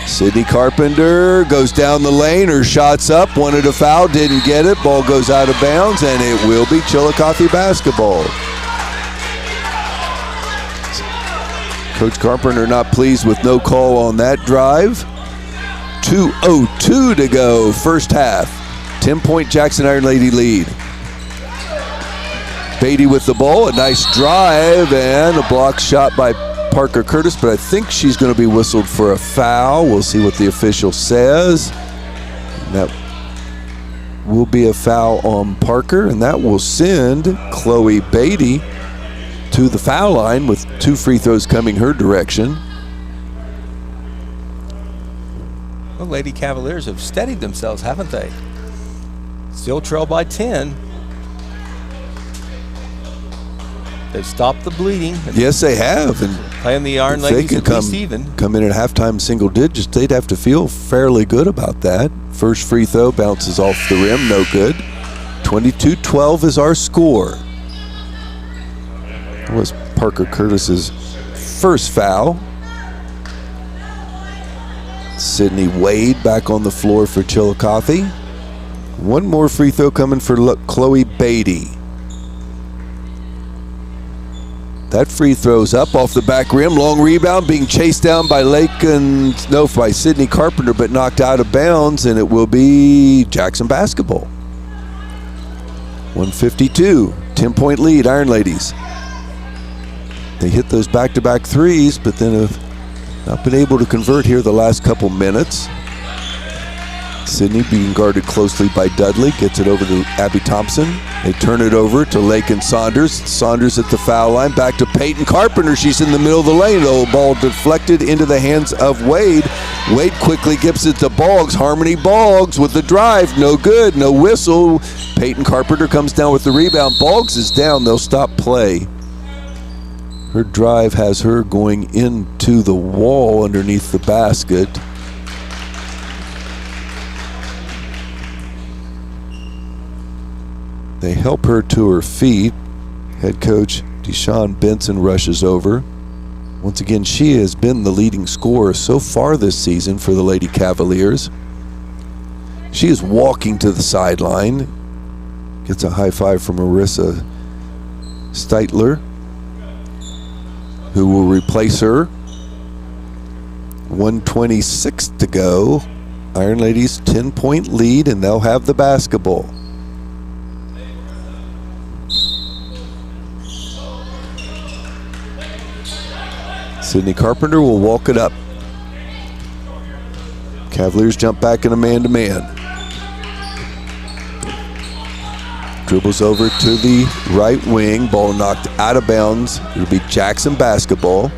Sydney Carpenter goes down the lane. Her shot's up, wanted a foul, didn't get it. Ball goes out of bounds, and it will be Chillicothe basketball. Coach Carpenter not pleased with no call on that drive. 2:02 to go, first half. 10-point Jackson Iron Lady lead. Beatty with the ball, a nice drive, and a block shot by Parker Curtis, but I think she's going to be whistled for a foul. We'll see what the official says. That will be a foul on Parker, and that will send Chloe Beatty to the foul line with 2 free throws coming her direction. Well, Lady Cavaliers have steadied themselves, haven't they? Still trail by 10. They've stopped the bleeding. Yes, they have. And playing the Iron Ladies at least even. Come in at halftime single digits, they'd have to feel fairly good about that. First free throw bounces off the rim, no good. 22-12 is our score. That was Parker Curtis's first foul. Sydney Wade back on the floor for Chillicothe. One more free throw coming for Chloe Beatty. That free throw's up off the back rim. Long rebound being chased down by by Sydney Carpenter, but knocked out of bounds, and it will be Jackson basketball. 152, 10-point lead, Iron Ladies. They hit those back-to-back threes, but then have not been able to convert here the last couple minutes. Sydney being guarded closely by Dudley, gets it over to Abby Thompson. They turn it over to Lakin Saunders. Saunders at the foul line, back to Peyton Carpenter. She's in the middle of the lane. The ball deflected into the hands of Wade. Wade quickly gives it to Boggs. Harmony Boggs with the drive, no good, no whistle. Peyton Carpenter comes down with the rebound. Boggs is down, they'll stop play. Her drive has her going into the wall underneath the basket. They help her to her feet. Head coach Deshaun Benson rushes over. Once again, she has been the leading scorer so far this season for the Lady Cavaliers. She is walking to the sideline. Gets a high five from Marissa Steitler, who will replace her. 1:26 to go. Iron Ladies 10-point lead, and they'll have the basketball. Sydney Carpenter will walk it up. Cavaliers jump back in a man-to-man. Dribbles over to the right wing. Ball knocked out of bounds. It'll be Jackson basketball.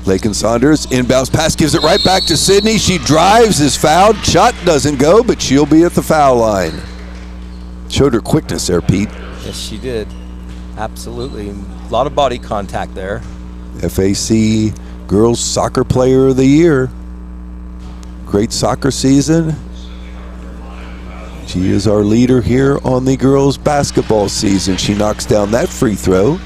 Lakin Saunders, inbounds pass, gives it right back to Sydney. She drives, is fouled. Shot doesn't go, but she'll be at the foul line. Showed her quickness there, Pete. Yes, she did. Absolutely. A lot of body contact there. FAC Girls Soccer Player of the Year. Great soccer season. She is our leader here on the girls basketball season. She knocks down that free throw.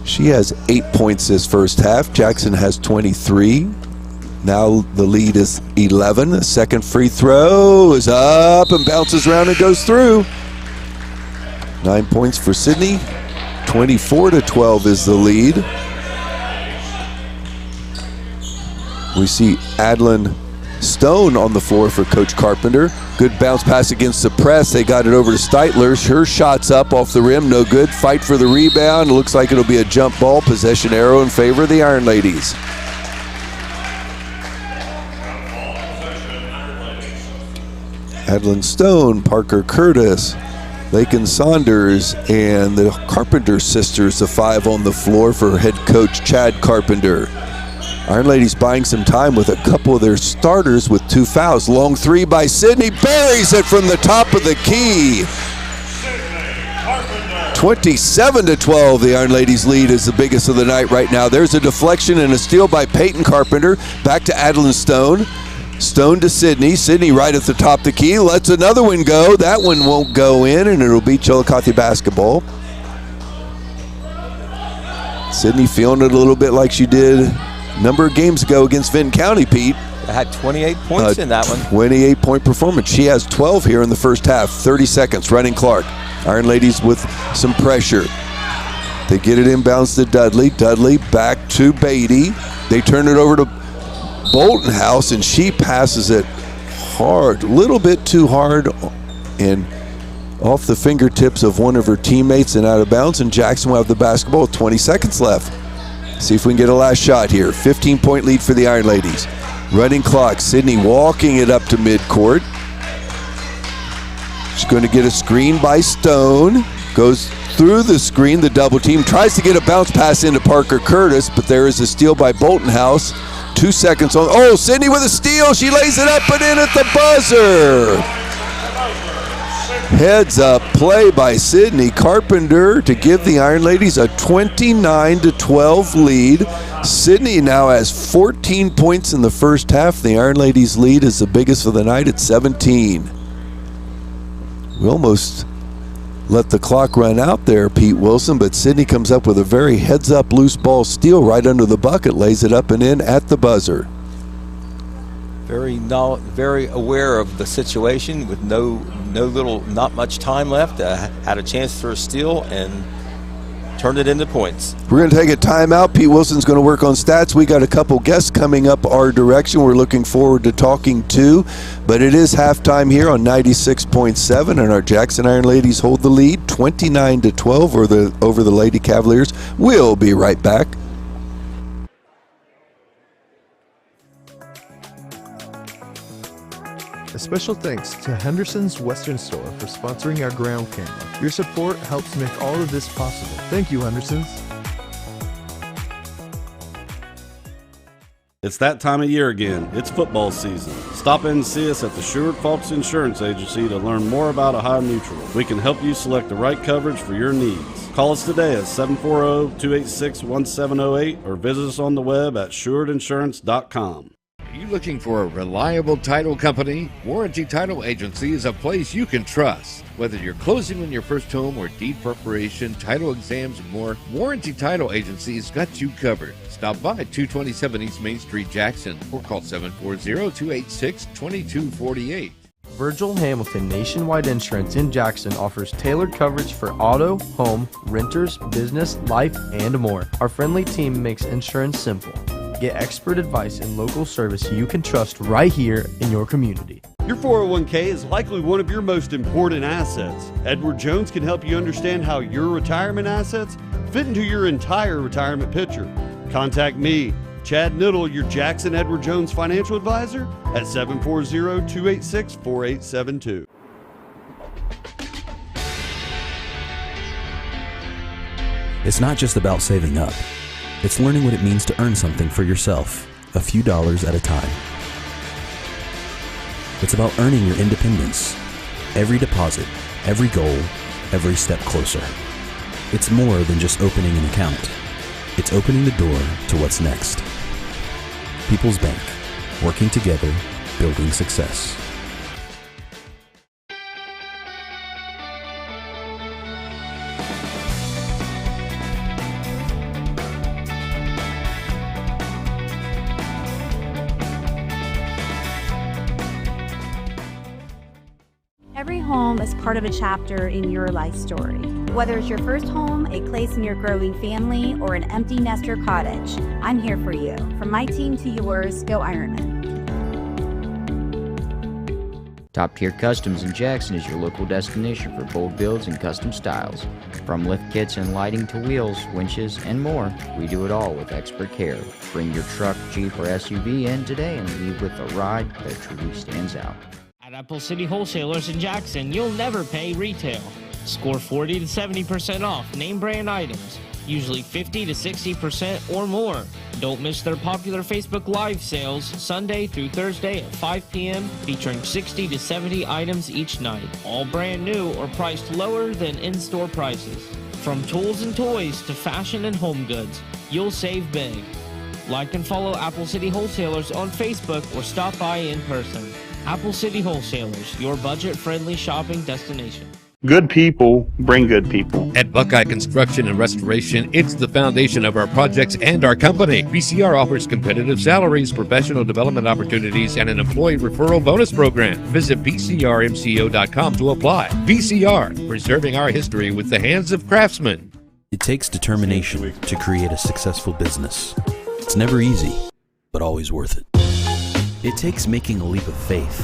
She has 8 points this first half. Jackson has 23. Now the lead is 11. The second free throw is up and bounces around and goes through. 9 points for Sydney. 24-12 is the lead. We see Adlin Stone on the floor for Coach Carpenter. Good bounce pass against the press. They got it over to Steitler. Her shot's up off the rim, no good. Fight for the rebound. Looks like it'll be a jump ball. Possession arrow in favor of the Iron Ladies. Adlin Stone, Parker Curtis, Lakin Saunders, and the Carpenter sisters, the 5 on the floor for head coach Chad Carpenter. Iron Ladies buying some time with a couple of their starters with 2 fouls. Long three by Sydney, buries it from the top of the key. 27-12, the Ironladies lead is the biggest of the night right now. There's a deflection and a steal by Peyton Carpenter. Back to Adeline Stone. Stone to Sydney. Sydney right at the top of the key. Lets another one go. That one won't go in, and it'll be Chillicothe basketball. Sydney feeling it a little bit like she did a number of games ago against Vinton County, Pete. I had 28 points in that one. 28-point performance. She has 12 here in the first half. 30 seconds. Running Clark. Ironladies with some pressure. They get it inbounds to Dudley. Dudley back to Beatty. They turn it over to Bolton House, and she passes it hard, a little bit too hard, and off the fingertips of one of her teammates and out of bounds, and Jackson will have the basketball with 20 seconds left. See if we can get a last shot here. 15-point lead for the Ironladies. Running clock. Sydney walking it up to midcourt. She's going to get a screen by Stone. Goes through the screen, the double team. Tries to get a bounce pass into Parker Curtis, but there is a steal by Bolton House. 2 seconds on. Oh, Sydney with a steal. She lays it up and in at the buzzer. Heads up play by Sydney Carpenter to give the Ironladies a 29-12 lead. Sydney now has 14 points in the first half. The Ironladies lead is the biggest of the night at 17. We almost let the clock run out there, Pete Wilson, but Sydney comes up with a very heads-up loose ball steal right under the bucket, lays it up and in at the buzzer. Very aware of the situation with not much time left. Had a chance for a steal and turned it into points. We're going to take a timeout. Pete Wilson's going to work on stats. We got a couple guests coming up our direction we're looking forward to talking to, but it is halftime here on 96.7, and our Jackson Ironladies hold the lead 29-12 over the Lady Cavaliers. We'll be right back. A special thanks to Henderson's Western Store for sponsoring our ground camera. Your support helps make all of this possible. Thank you, Henderson's. It's that time of year again. It's football season. Stop in and see us at the Sherwood Falks Insurance Agency to learn more about Ohio Mutual. We can help you select the right coverage for your needs. Call us today at 740-286-1708 or visit us on the web at SherwoodInsurance.com. Are you looking for a reliable title company? Warranty Title Agency is a place you can trust. Whether you're closing on your first home or deed preparation, title exams, and more, Warranty Title Agency has got you covered. Stop by 227 East Main Street, Jackson, or call 740-286-2248. Virgil Hamilton Nationwide Insurance in Jackson offers tailored coverage for auto, home, renters, business, life, and more. Our friendly team makes insurance simple. Get expert advice and local service you can trust right here in your community. Your 401k is likely one of your most important assets. Edward Jones can help you understand how your retirement assets fit into your entire retirement picture. Contact me, Chad Niddle, your Jackson Edward Jones financial advisor, at 740-286-4872. It's not just about saving up. It's learning what it means to earn something for yourself, a few dollars at a time. It's about earning your independence. Every deposit, every goal, every step closer. It's more than just opening an account. It's opening the door to what's next. People's Bank, working together, building success. Every home is part of a chapter in your life story. Whether it's your first home, a place in your growing family, or an empty nester cottage, I'm here for you. From my team to yours, go Ironman. Top Tier Customs in Jackson is your local destination for bold builds and custom styles. From lift kits and lighting to wheels, winches, and more, we do it all with expert care. Bring your truck, Jeep, or SUV in today and leave with a ride that truly stands out. At Apple City Wholesalers in Jackson, you'll never pay retail. Score 40 to 70% off name brand items, usually 50 to 60% or more. Don't miss their popular Facebook Live sales Sunday through Thursday at 5 p.m. featuring 60 to 70 items each night, all brand new or priced lower than in-store prices. From tools and toys to fashion and home goods, you'll save big. Like and follow Apple City Wholesalers on Facebook or stop by in person. Apple City Wholesalers, your budget-friendly shopping destination. Good people bring good people. At Buckeye Construction and Restoration, it's the foundation of our projects and our company. BCR offers competitive salaries, professional development opportunities, and an employee referral bonus program. Visit bcrmco.com to apply. BCR, preserving our history with the hands of craftsmen. It takes determination to create a successful business. It's never easy, but always worth it. It takes making a leap of faith.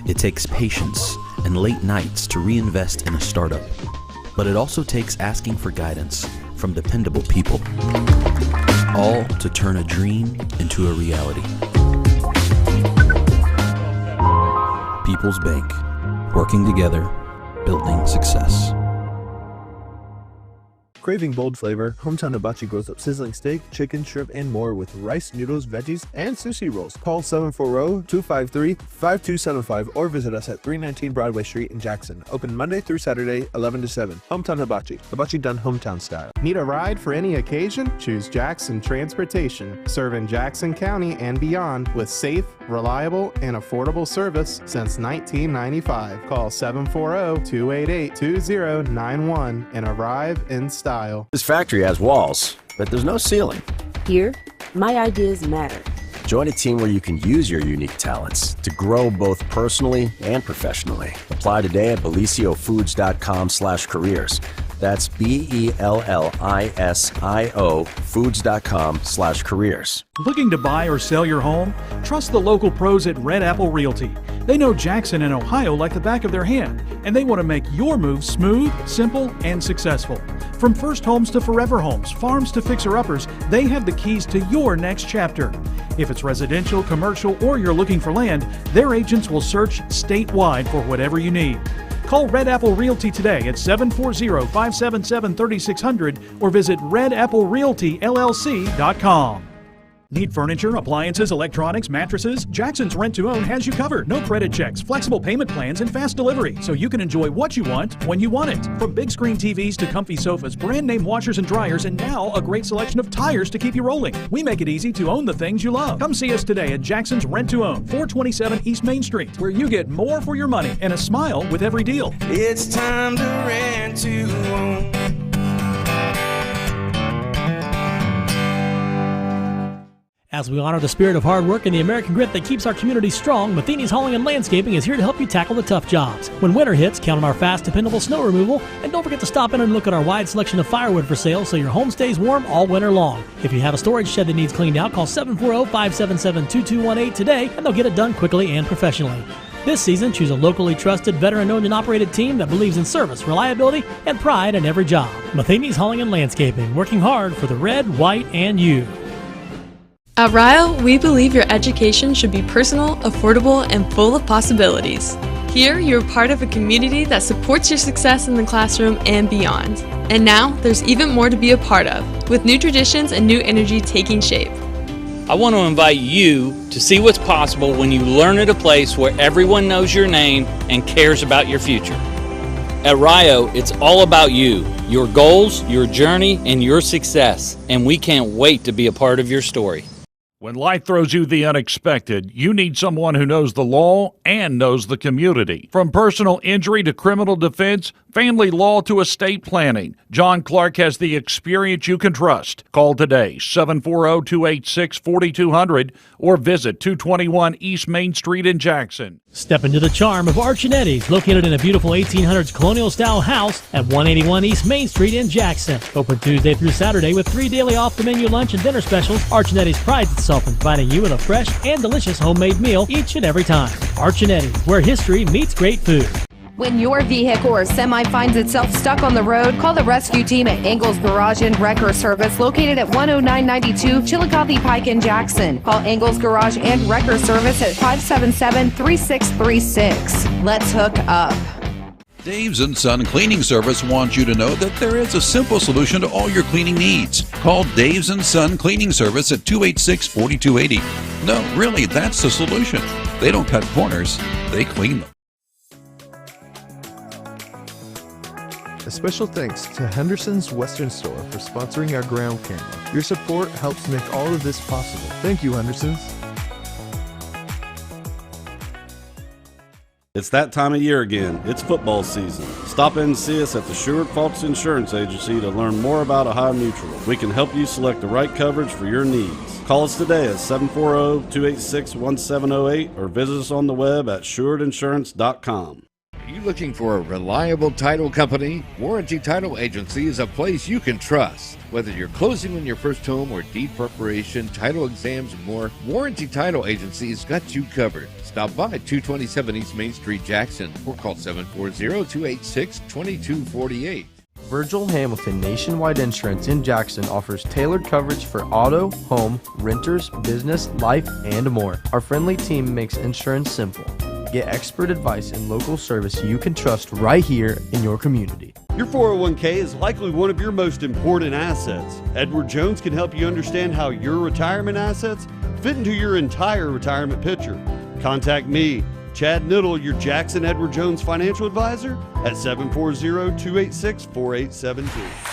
It takes patience and late nights to reinvest in a startup. But it also takes asking for guidance from dependable people. All to turn a dream into a reality. People's Bank. Working together, building success. Craving bold flavor, Hometown Hibachi grows up sizzling steak, chicken, shrimp, and more with rice, noodles, veggies, and sushi rolls. Call 740-253-5275 or visit us at 319 Broadway Street in Jackson. Open Monday through Saturday, 11 to 7. Hometown Hibachi. Hibachi done hometown style. Need a ride for any occasion? Choose Jackson Transportation. Serving Jackson County and beyond with safe, reliable, and affordable service since 1995. Call 740-288-2091 and arrive in style. This factory has walls, but there's no ceiling. Here, my ideas matter. Join a team where you can use your unique talents to grow both personally and professionally. Apply today at beliciofoods.com/careers. That's BELLISIO foods.com/careers. Looking to buy or sell your home? Trust the local pros at Red Apple Realty. They know Jackson and Ohio like the back of their hand, and they want to make your move smooth, simple, and successful. From first homes to forever homes, farms to fixer-uppers, they have the keys to your next chapter. If it's residential, commercial, or you're looking for land, their agents will search statewide for whatever you need. Call Red Apple Realty today at 740-577-3600 or visit redapplerealtyllc.com. Need furniture, appliances, electronics, mattresses? Jackson's Rent to Own has you covered. No credit checks, flexible payment plans, and fast delivery, so you can enjoy what you want when you want it. From big screen TVs to comfy sofas, brand name washers and dryers, and now a great selection of tires to keep you rolling. We make it easy to own the things you love. Come see us today at Jackson's Rent to Own, 427 East Main Street, where you get more for your money and a smile with every deal. It's time to rent to own. As we honor the spirit of hard work and the American grit that keeps our community strong, Matheny's Hauling and Landscaping is here to help you tackle the tough jobs. When winter hits, count on our fast, dependable snow removal, and don't forget to stop in and look at our wide selection of firewood for sale so your home stays warm all winter long. If you have a storage shed that needs cleaned out, call 740-577-2218 today, and they'll get it done quickly and professionally. This season, choose a locally trusted, veteran-owned and operated team that believes in service, reliability, and pride in every job. Matheny's Hauling and Landscaping, working hard for the red, white, and you. At Ryle, we believe your education should be personal, affordable, and full of possibilities. Here, you're part of a community that supports your success in the classroom and beyond. And now, there's even more to be a part of, with new traditions and new energy taking shape. I want to invite you to see what's possible when you learn at a place where everyone knows your name and cares about your future. At Rio, it's all about you, your goals, your journey, and your success, and we can't wait to be a part of your story. When life throws you the unexpected, you need someone who knows the law and knows the community. From personal injury to criminal defense, family law to estate planning, John Clark has the experience you can trust. Call today, 740-286-4200, or visit 221 East Main Street in Jackson. Step into the charm of Ironladies, located in a beautiful 1800s colonial-style house at 181 East Main Street in Jackson. Open Tuesday through Saturday with 3 daily off-the-menu lunch and dinner specials. Ironladies prides itself in providing you with a fresh and delicious homemade meal each and every time. Ironladies, where history meets great food. When your vehicle or semi finds itself stuck on the road, call the rescue team at Angles Garage and Wrecker Service, located at 10992 Chillicothe Pike in Jackson. Call Angles Garage and Wrecker Service at 577-3636. Let's hook up. Dave's & Son Cleaning Service wants you to know that there is a simple solution to all your cleaning needs. Call Dave's & Son Cleaning Service at 286-4280. No, really, that's the solution. They don't cut corners, they clean them. A special thanks to Henderson's Western Store for sponsoring our ground camera. Your support helps make all of this possible. Thank you, Henderson's. It's that time of year again. It's football season. Stop in and see us at the Sherwood Falks Insurance Agency to learn more about Ohio Mutual. We can help you select the right coverage for your needs. Call us today at 740-286-1708 or visit us on the web at SherwoodInsurance.com. Are you looking for a reliable title company? Warranty Title Agency is a place you can trust. Whether you're closing on your first home or deed preparation, title exams, and more, Warranty Title Agency has got you covered. Stop by 227 East Main Street, Jackson, or call 740-286-2248. Virgil Hamilton Nationwide Insurance in Jackson offers tailored coverage for auto, home, renters, business, life, and more. Our friendly team makes insurance simple. Get expert advice and local service you can trust right here in your community. Your 401k is likely one of your most important assets. Edward Jones can help you understand how your retirement assets fit into your entire retirement picture. Contact me, Chad Niddle, your Jackson Edward Jones financial advisor, at 740-286-4872.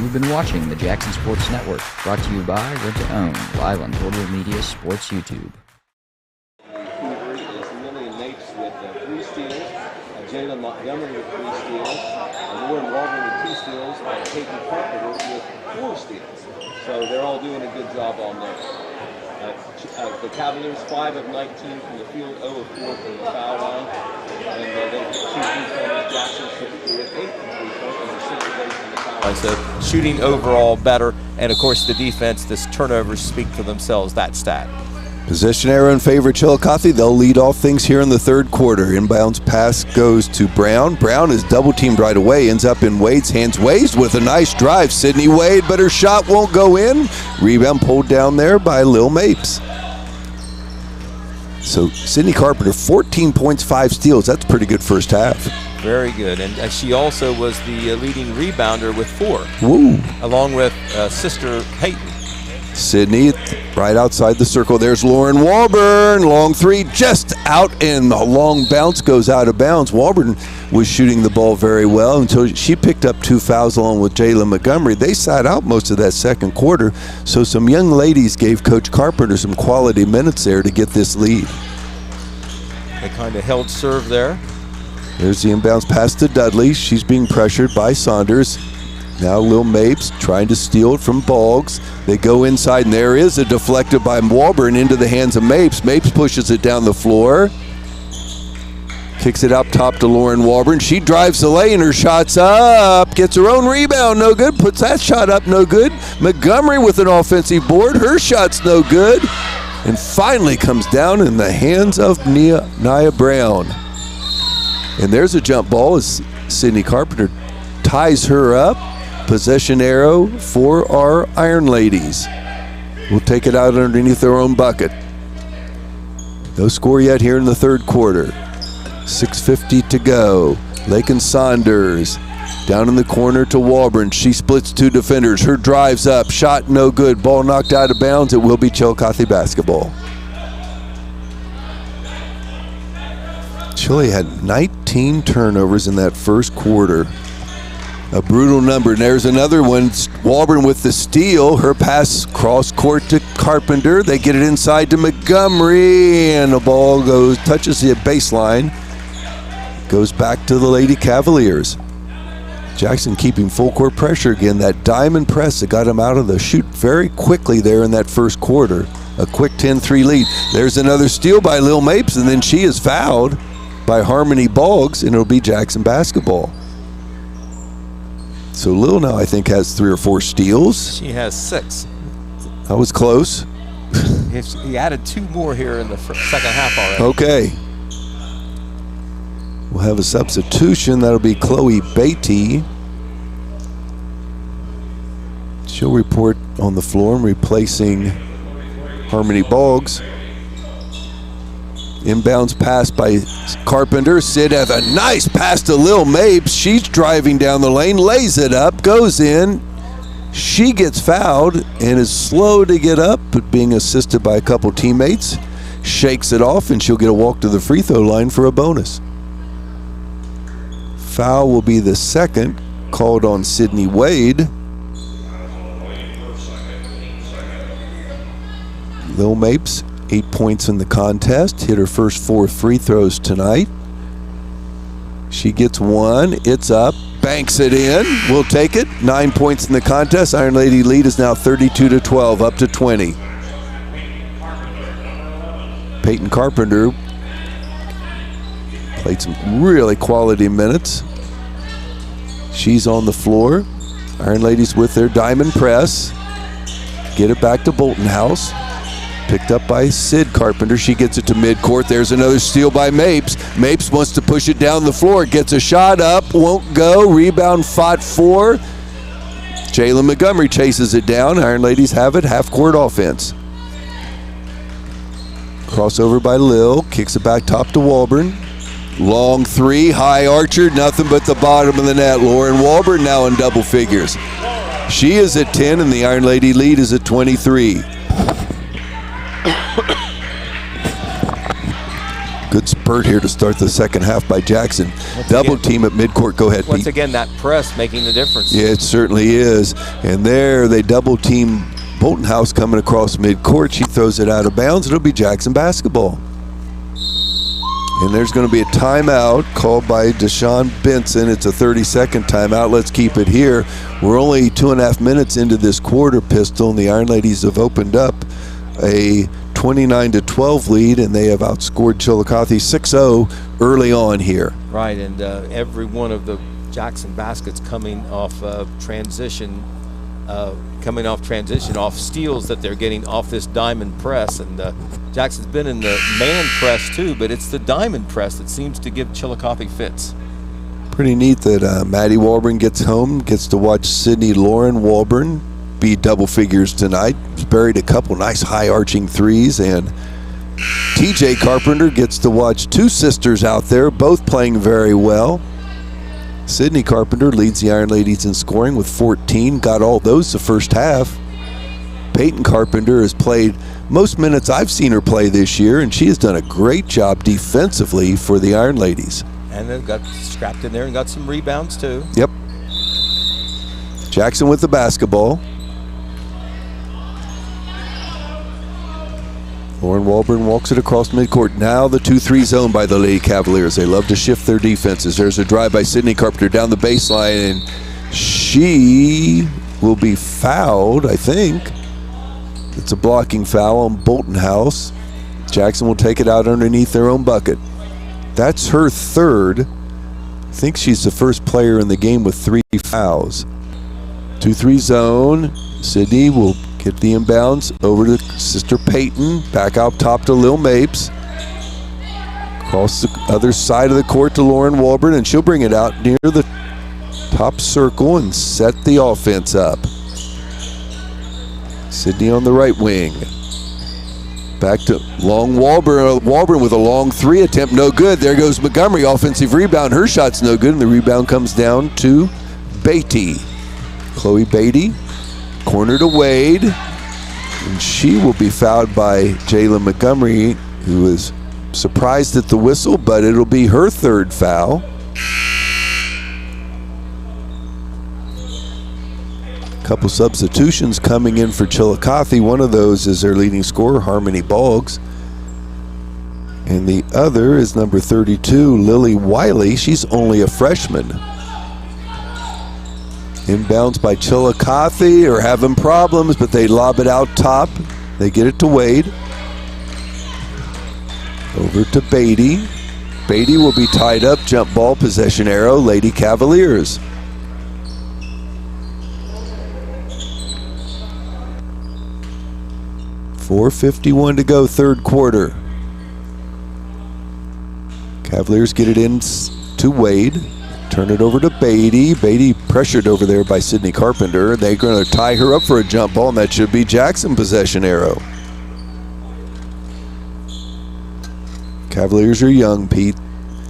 You've been watching the Jackson Sports Network, brought to you by Rent to Own, live on Total Media Sports YouTube. Lillian Mapes with 3 steals, Jalen Montgomery with 3 steals, Lauren Walden with 2 steals, and Peyton Carpenter with 4 steals. So they're all doing a good job on there. The Cavaliers 5 of 19 from the field, 0 of 4 from the foul line, and they get 2 3-pointers. Jackson took 3 of 8 from 3-pointers and 6 of 8 from the foul line. So shooting overall better, and of course the defense, this turnovers speak for themselves, that stat. Possession arrow in favor of Chillicothe. They'll lead off things here in the third quarter. Inbounds pass goes to Brown. Brown is double teamed right away, ends up in Wade's hands. Wade with a nice drive. Sydney Wade, but her shot won't go in. Rebound pulled down there by Lil Mapes. So Sydney Carpenter, 14 points, 5 steals. That's pretty good first half. Very good, and she also was the leading rebounder with 4. Woo. Along with sister Peyton. Sydney right outside the circle. There's Lauren Walburn. Long 3 just out, and the long bounce goes out of bounds. Walburn was shooting the ball very well until she picked up 2 fouls along with Jayla Montgomery. They sat out most of that second quarter, so some young ladies gave Coach Carpenter some quality minutes there to get this lead. They kind of held serve there. There's the inbounds pass to Dudley. She's being pressured by Saunders. Now Lil Mapes trying to steal it from Boggs. They go inside, and there is a deflected by Walburn into the hands of Mapes. Mapes pushes it down the floor. Kicks it up top to Lauren Walburn. She drives the lane. Her shot's up. Gets her own rebound. No good. Puts that shot up. No good. Montgomery with an offensive board. Her shot's no good. And finally comes down in the hands of Nia Brown. And there's a jump ball as Sydney Carpenter ties her up. Possession arrow for our Ironladies. We'll take it out underneath their own bucket. No score yet here in the third quarter. 6:50 to go. Lakin Saunders down in the corner to Walburn. She splits 2 defenders. Her drive's up. Shot no good. Ball knocked out of bounds. It will be Chillicothe basketball. Chile had 19 turnovers in that first quarter. A brutal number. And there's another one. Walburn with the steal. Her pass cross court to Carpenter. They get it inside to Montgomery, and the ball touches the baseline. Goes back to the Lady Cavaliers. Jackson keeping full court pressure again. That diamond press that got him out of the chute very quickly there in that first quarter. A quick 10-3 lead. There's another steal by Lil Mapes, and then she is fouled by Harmony Boggs, and it'll be Jackson basketball. So Lil now I think has 3 or 4 steals. She has 6. That was close. He added 2 more here in the second half already. Okay. We'll have a substitution. That'll be Chloe Beatty. She'll report on the floor, replacing Harmony Boggs. Inbounds pass by Carpenter. Sid has a nice pass to Lil Mapes. She's driving down the lane, lays it up, goes in. She gets fouled and is slow to get up, but being assisted by a couple teammates. Shakes it off, and she'll get a walk to the free throw line for a bonus. Foul will be the second called on Sydney Wade. Lil Mapes, 8 points in the contest, hit her first 4 free throws tonight. She gets one, it's up, banks it in, we'll take it. 9 points in the contest. Iron Lady lead is now 32-12, up to 20. Peyton Carpenter played some really quality minutes. She's on the floor. Iron Ladies with their diamond press. Get it back to Bolton House. Picked up by Sid Carpenter. She gets it to midcourt. There's another steal by Mapes. Mapes wants to push it down the floor. Gets a shot up. Won't go. Rebound fought for. Jayla Montgomery chases it down. Iron Ladies have it. Half-court offense. Crossover by Lil. Kicks it back top to Walburn. Long three. High archer. Nothing but the bottom of the net. Lauren Walburn now in double figures. She is at 10 and the Iron Lady lead is at 23. Good spurt here to start the second half by Jackson. Double team at midcourt. Go ahead, Pete. Once again, that press making the difference. Yeah, it certainly is. And there they double team Bolton House coming across midcourt. She throws it out of bounds. It'll be Jackson basketball. And there's going to be a timeout called by Deshaun Benson. It's a 30-second timeout. Let's keep it here. We're only 2.5 minutes into this quarter, Pistol, and the Iron Ladies have opened up a 29-12 lead, and they have outscored Chillicothe 6-0 early on here. Right, and every one of the Jackson baskets coming off transition, off steals that they're getting off this diamond press. And Jackson's been in the man press too, but it's the diamond press that seems to give Chillicothe fits. Pretty neat that Maddie Walburn gets home, gets to watch Sydney Lauren Walburn be double figures tonight. Buried a couple nice high arching threes, and TJ Carpenter gets to watch two sisters out there, both playing very well. Sydney Carpenter leads the Iron Ladies in scoring with 14, got all those the first half. Peyton Carpenter has played most minutes I've seen her play this year, and she has done a great job defensively for the Iron Ladies. And they've got scrapped in there and got some rebounds too. Yep. Jackson with the basketball. Lauren Walburn walks it across midcourt. Now the 2-3 zone by the Lady Cavaliers. They love to shift their defenses. There's a drive by Sydney Carpenter down the baseline, and she will be fouled, I think. It's a blocking foul on Bolton House. Jackson will take it out underneath their own bucket. That's her third. I think she's the first player in the game with 3 fouls. 2-3 zone. Sydney will get the inbounds over to Sister Peyton. Back out top to Lil Mapes. Across the other side of the court to Lauren Walburn, and she'll bring it out near the top circle and set the offense up. Sydney on the right wing. Back to long Walburn. Walburn with a long three attempt, no good. There goes Montgomery, offensive rebound. Her shot's no good, and the rebound comes down to Beatty. Chloe Beatty, corner to Wade, and she will be fouled by Jayla Montgomery, who is surprised at the whistle, but it'll be her third foul. Couple substitutions coming in for Chillicothe. One of those is their leading scorer, Harmony Boggs. And the other is number 32, Lily Wiley. She's only a freshman. Inbounds by Chillicothe are having problems, but they lob it out top. They get it to Wade. Over to Beatty. Beatty will be tied up. Jump ball, possession arrow, Lady Cavaliers. .451 to go, third quarter. Cavaliers get it in to Wade. Turn it over to Beatty. Beatty pressured over there by Sydney Carpenter. They're going to tie her up for a jump ball, and that should be Jackson possession arrow. Cavaliers are young, Pete.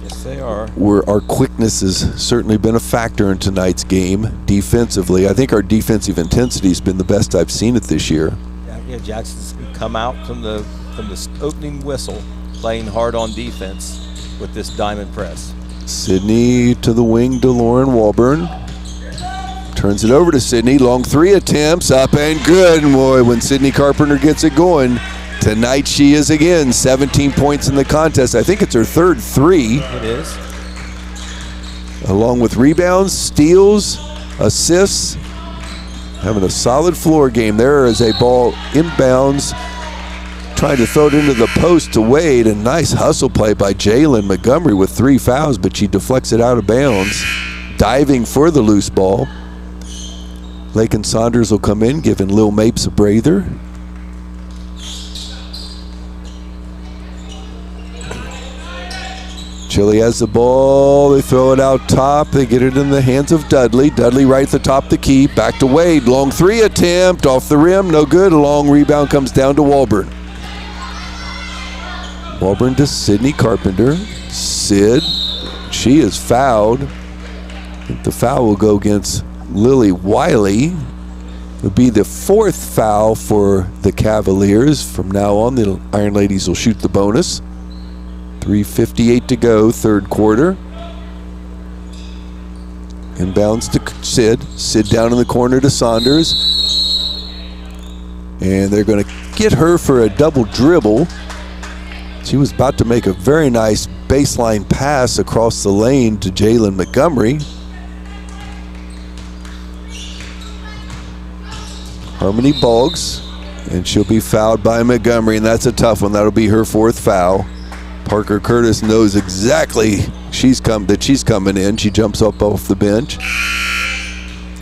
Yes, they are. Our quickness has certainly been a factor in tonight's game defensively. I think our defensive intensity has been the best I've seen it this year. Yeah, Jackson's come out from the opening whistle playing hard on defense with this diamond press. Sydney to the wing to Lauren Walburn. Turns it over to Sydney. Long 3 attempts, up and good. And boy, when Sydney Carpenter gets it going, tonight she is again. 17 points in the contest. I think it's her third 3. It is. Along with rebounds, steals, assists. Having a solid floor game. There is a ball inbounds. Trying to throw it into the post to Wade. A nice hustle play by Jalen Montgomery with 3 fouls, but she deflects it out of bounds. Diving for the loose ball. Lakin Saunders will come in, giving Lil Mapes a breather. Chile has the ball. They throw it out top. They get it in the hands of Dudley. Dudley right at the top of the key. Back to Wade. Long 3 attempt. Off the rim. No good. A long rebound comes down to Walburn. Walburn to Sydney Carpenter. Sid. She is fouled. I think the foul will go against Lily Wiley. It would be the 4th foul for the Cavaliers. From now on, the Iron Ladies will shoot the bonus. 3:58 to go, third quarter. Inbounds to Sid. Sid down in the corner to Saunders. And they're going to get her for a double dribble. She was about to make a very nice baseline pass across the lane to Jalen Montgomery. Harmony Boggs, and she'll be fouled by Montgomery, and that's a tough one. That'll be her 4th foul. Parker Curtis knows exactly she's coming in. She jumps up off the bench.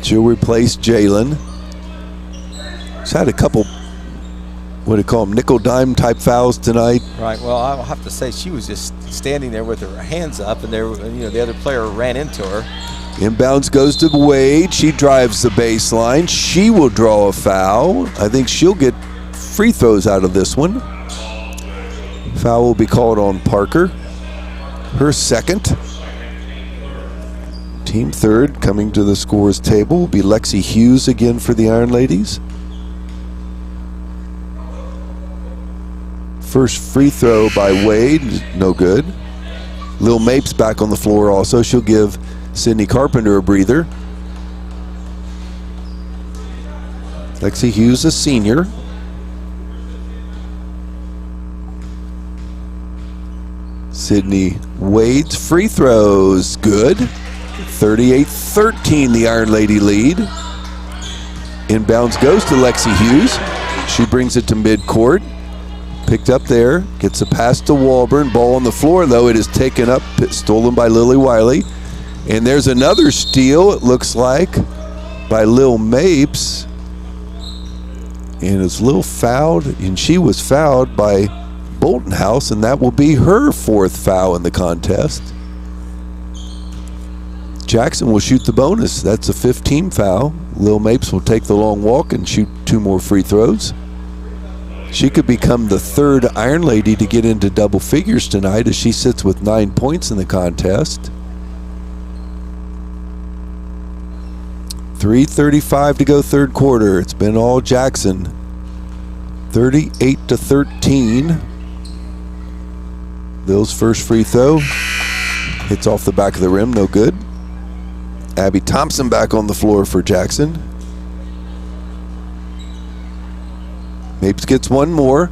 She'll replace Jalen. She's had a couple, what do you call them, nickel dime type fouls tonight. Right. Well, I'll have to say she was just standing there with her hands up, and the other player ran into her. Inbounds goes to Wade. She drives the baseline. She will draw a foul. I think she'll get free throws out of this one. Foul will be called on Parker. Her 2nd. Team 3rd coming to the scores table will be Lexi Hughes again for the Iron Ladies. First free throw by Wade, no good. Lil Mapes back on the floor also. She'll give Sydney Carpenter a breather. Lexi Hughes, a senior. Sydney Wade's free throws, good. 38-13, the Iron Lady lead. Inbounds goes to Lexi Hughes. She brings it to midcourt. Picked up there, gets a pass to Walburn. Ball on the floor, though. It is taken up, stolen by Lily Wiley. And there's another steal, it looks like, by Lil Mapes. And it's Lil fouled, and she was fouled by Bolton House, and that will be her 4th foul in the contest. Jackson will shoot the bonus. That's a 15 foul. Lil Mapes will take the long walk and shoot 2 more free throws. She could become the 3rd Iron Lady to get into double figures tonight as she sits with 9 points in the contest. 3:35 to go, third quarter. It's been all Jackson. 38-13. Bill's first free throw hits off the back of the rim, no good. Abby Thompson back on the floor for Jackson. Mapes gets one more.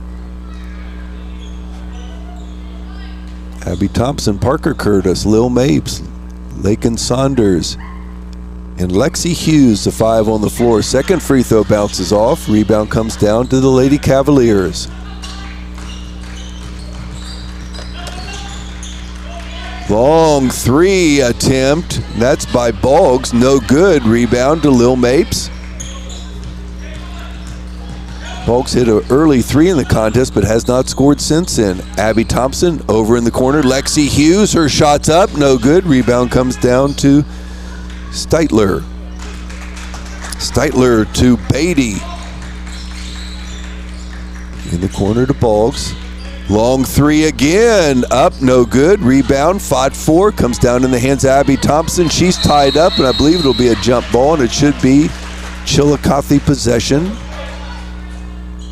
Abby Thompson, Parker Curtis, Lil Mapes, Lakin Saunders, and Lexi Hughes, the 5 on the floor. Second free throw bounces off. Rebound comes down to the Lady Cavaliers. Long 3 attempt. That's by Boggs. No good. Rebound to Lil Mapes. Boggs hit an early 3 in the contest, but has not scored since then. Abby Thompson over in the corner. Lexi Hughes, her shot's up. No good. Rebound comes down to Steitler. Steitler to Beatty. In the corner to Boggs. Long 3 again. Up, no good. Rebound, fought for. Comes down in the hands of Abby Thompson. She's tied up, and I believe it'll be a jump ball, and it should be Chillicothe possession.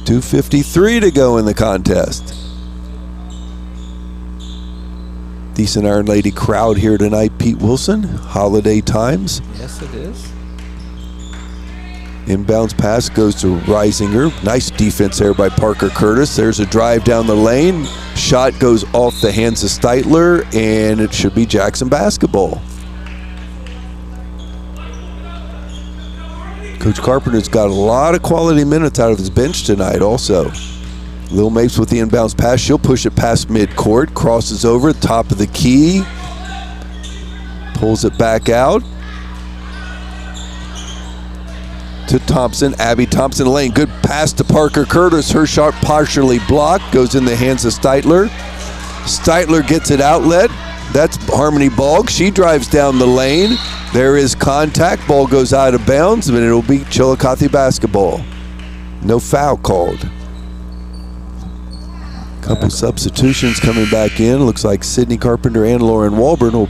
2:53 to go in the contest. Decent Iron Lady crowd here tonight, Pete Wilson. Holiday times. Yes, it is. Inbounds pass goes to Reisinger. Nice defense there by Parker Curtis. There's a drive down the lane. Shot goes off the hands of Steitler, and it should be Jackson basketball. Coach Carpenter's got a lot of quality minutes out of his bench tonight also. Lil Mapes with the inbounds pass. She'll push it past midcourt. Crosses over, top of the key. Pulls it back out. To Thompson, Abby Thompson lane. Good pass to Parker Curtis. Her shot partially blocked. Goes in the hands of Steitler. Steitler gets it outlet. That's Harmony Boggs. She drives down the lane. There is contact. Ball goes out of bounds, and it'll be Chillicothe basketball. No foul called. Couple substitutions coming back in. Looks like Sydney Carpenter and Lauren Walburn will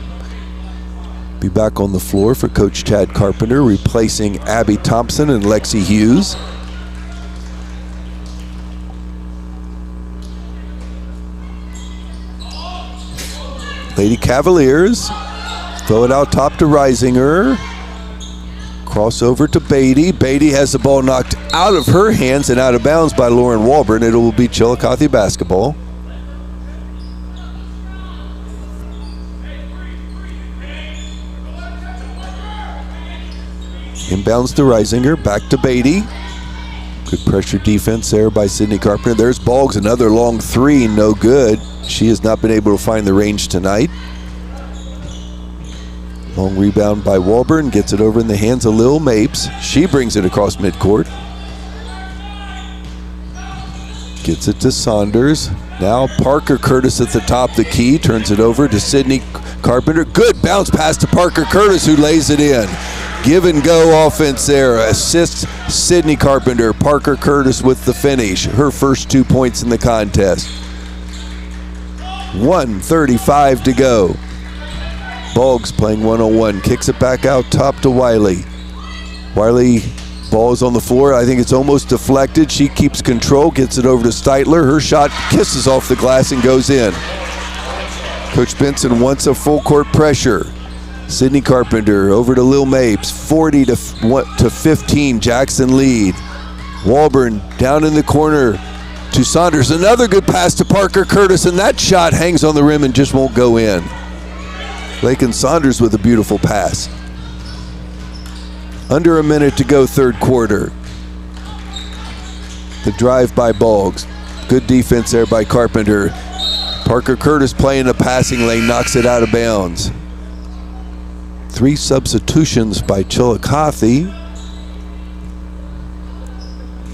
be back on the floor for Coach Chad Carpenter, replacing Abby Thompson and Lexi Hughes. Lady Cavaliers throw it out top to Reisinger. Crossover to Beatty. Beatty has the ball knocked out of her hands and out of bounds by Lauren Walburn. It will be Chillicothe basketball. Inbounds to Reisinger, back to Beatty. Good pressure defense there by Sydney Carpenter. There's Boggs, another long three, no good. She has not been able to find the range tonight. Long rebound by Walburn, gets it over in the hands of Lil Mapes. She brings it across midcourt. Gets it to Saunders. Now Parker Curtis at the top of the key, turns it over to Sydney Carpenter. Good bounce pass to Parker Curtis, who lays it in. Give and go offense there. Assists Sydney Carpenter. Parker Curtis with the finish. Her first 2 points in the contest. 1:35 to go. Boggs playing one-on-one. Kicks it back out top to Wiley. Wiley, ball is on the floor. I think it's almost deflected. She keeps control. Gets it over to Steitler. Her shot kisses off the glass and goes in. Coach Benson wants a full court pressure. Sydney Carpenter over to Lil Mapes, 40 to 15, Jackson lead. Walburn down in the corner to Saunders. Another good pass to Parker Curtis, and that shot hangs on the rim and just won't go in. Lakin Saunders with a beautiful pass. Under a minute to go, third quarter. The drive by Boggs. Good defense there by Carpenter. Parker Curtis playing the passing lane, knocks it out of bounds. 3 substitutions by Chillicothe.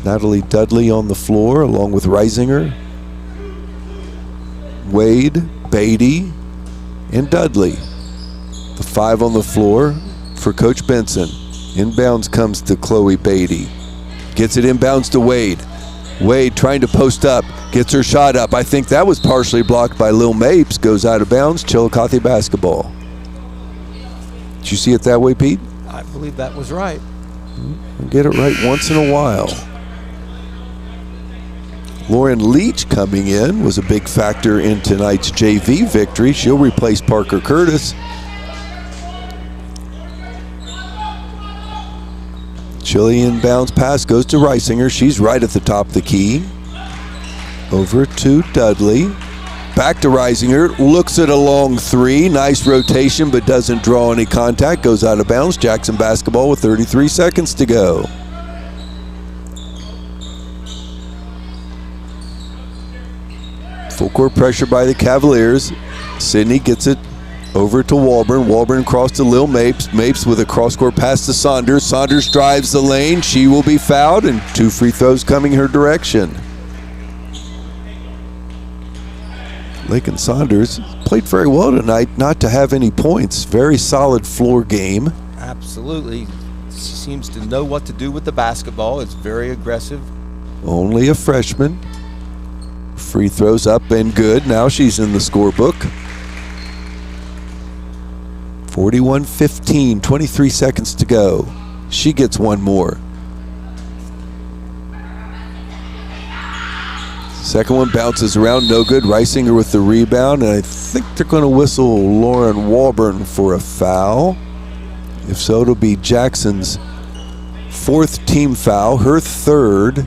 Natalie Dudley on the floor along with Reisinger, Wade, Beatty, and Dudley. The 5 on the floor for Coach Benson. Inbounds comes to Chloe Beatty. Gets it inbounds to Wade. Wade trying to post up, gets her shot up. I think that was partially blocked by Lil Mapes. Goes out of bounds, Chillicothe basketball. Did you see it that way, Pete? I believe that was right. Get it right once in a while. Lauren Leach coming in was a big factor in tonight's JV victory. She'll replace Parker Curtis. Chili inbounds pass goes to Reisinger. She's right at the top of the key. Over to Dudley. Back to Reisinger. Looks at a long 3. Nice rotation, but doesn't draw any contact. Goes out of bounds. Jackson basketball with 33 seconds to go. Full court pressure by the Cavaliers. Sydney gets it over to Walburn. Walburn across to Lil Mapes. Mapes with a cross-court pass to Saunders. Saunders drives the lane. She will be fouled, and 2 free throws coming her direction. Lakin Saunders played very well tonight, not to have any points. Very solid floor game. Absolutely. She seems to know what to do with the basketball. It's very aggressive. Only a freshman. Free throws up and good. Now she's in the scorebook. 41-15, 23 seconds to go. She gets one more. Second one bounces around, no good. Reisinger with the rebound, and I think they're going to whistle Lauren Walburn for a foul. If so, it'll be Jackson's 4th team foul, her 3rd.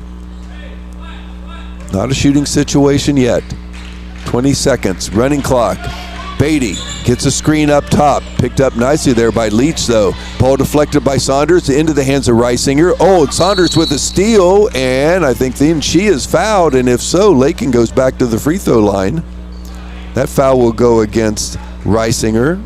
Not a shooting situation yet. 20 seconds, running clock. Beatty gets a screen up top. Picked up nicely there by Leach, though. Ball deflected by Saunders into the hands of Reisinger. Oh, and Saunders with a steal, and I think then she is fouled, and if so, Lakin goes back to the free throw line. That foul will go against Reisinger.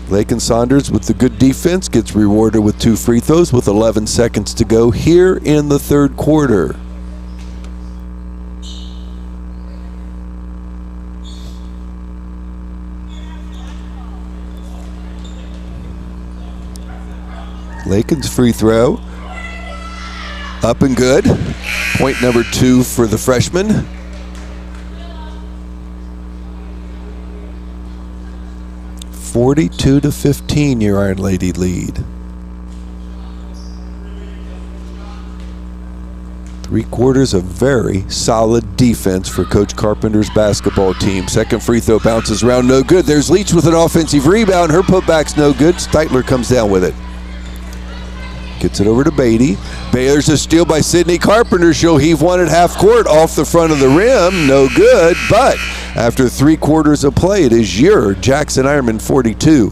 Lakin Saunders with the good defense gets rewarded with 2 free throws with 11 seconds to go here in the 3rd quarter. Lakin's free throw up and good. Point number 2 for the freshman. (42-15) your Iron Lady lead. 3 quarters of very solid defense for Coach Carpenter's basketball team. Second free throw bounces around, no good. There's Leach with an offensive rebound. Her putback's no good. Steitler comes down with it. Gets it over to Beatty. There's a steal by Sydney Carpenter. She'll heave one at half court off the front of the rim. No good, but after 3 quarters of play, it is your Jackson Ironman 42.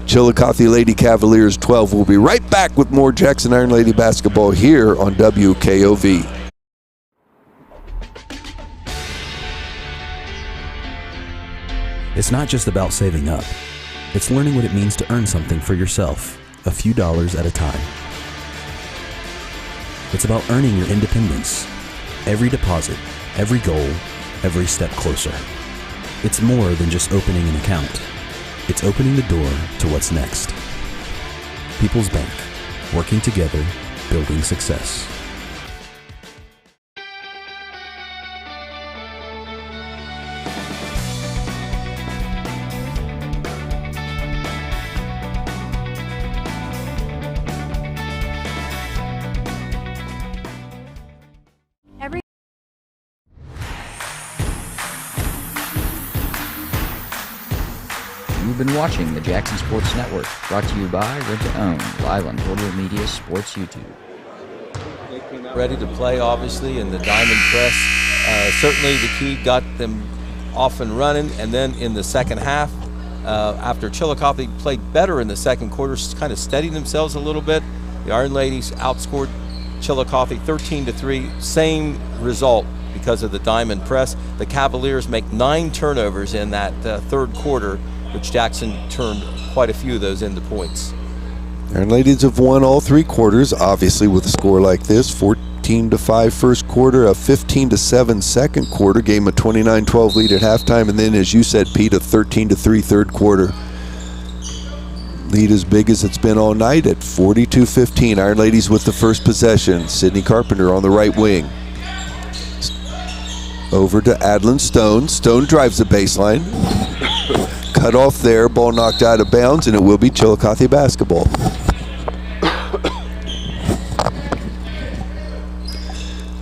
Chillicothe Lady Cavaliers 12. We'll be right back with more Jackson Iron Lady basketball here on WKOV. It's not just about saving up. It's learning what it means to earn something for yourself, a few dollars at a time. It's about earning your independence. Every deposit, every goal, every step closer. It's more than just opening an account. It's opening the door to what's next. People's Bank, working together, building success. You've been watching the Jackson Sports Network, brought to you by Rent to Own, live on Portal Media Sports YouTube. Ready to play, obviously, in the diamond press. Certainly the key got them off and running, and then in the second half, after Chillicothe played better in the second quarter, kind of steadied themselves a little bit. The Iron Ladies outscored Chillicothe 13-3, same result because of the diamond press. The Cavaliers make 9 turnovers in that 3rd quarter, which Jackson turned quite a few of those into points. Iron Ladies have won all 3 quarters, obviously with a score like this. 14-5 first quarter, a 15-7 second quarter, gave them a 29-12 lead at halftime, and then, as you said, Pete, a 13-3 third quarter. Lead as big as it's been all night at 42-15. Iron Ladies with the first possession. Sydney Carpenter on the right wing. Over to Adlin Stone. Stone drives the baseline. Cut off there, ball knocked out of bounds, and it will be Chillicothe basketball.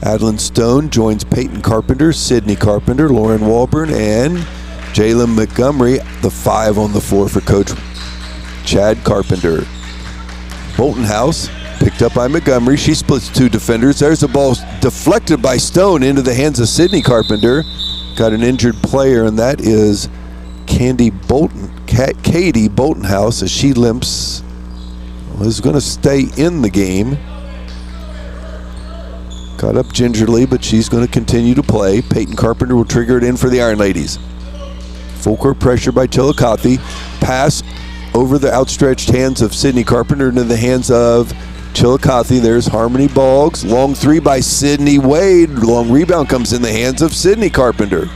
Adlin Stone joins Peyton Carpenter, Sydney Carpenter, Lauren Walburn, and Jalen Montgomery, the 5 on the floor for Coach Chad Carpenter. Bolton House picked up by Montgomery. She splits 2 defenders. There's a ball deflected by Stone into the hands of Sydney Carpenter. Got an injured player, and that is Katie Bolton House, as she limps. Is going to stay in the game. Caught up gingerly, but she's going to continue to play. Peyton Carpenter will trigger it in for the Iron Ladies. Full court pressure by Chillicothe. Pass over the outstretched hands of Sydney Carpenter into the hands of Chillicothe. There's Harmony Boggs. Long 3 by Sydney Wade. Long rebound comes in the hands of Sydney Carpenter.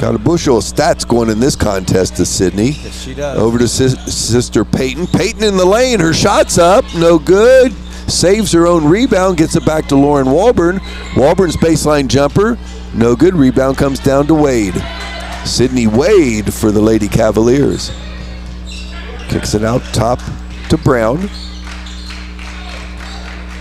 Got a bushel of stats going in this contest to Sydney. Yes, she does. Over to sister Peyton. Peyton in the lane. Her shot's up. No good. Saves her own rebound. Gets it back to Lauren Walburn. Walburn's baseline jumper. No good. Rebound comes down to Wade. Sydney Wade for the Lady Cavaliers. Kicks it out top to Brown.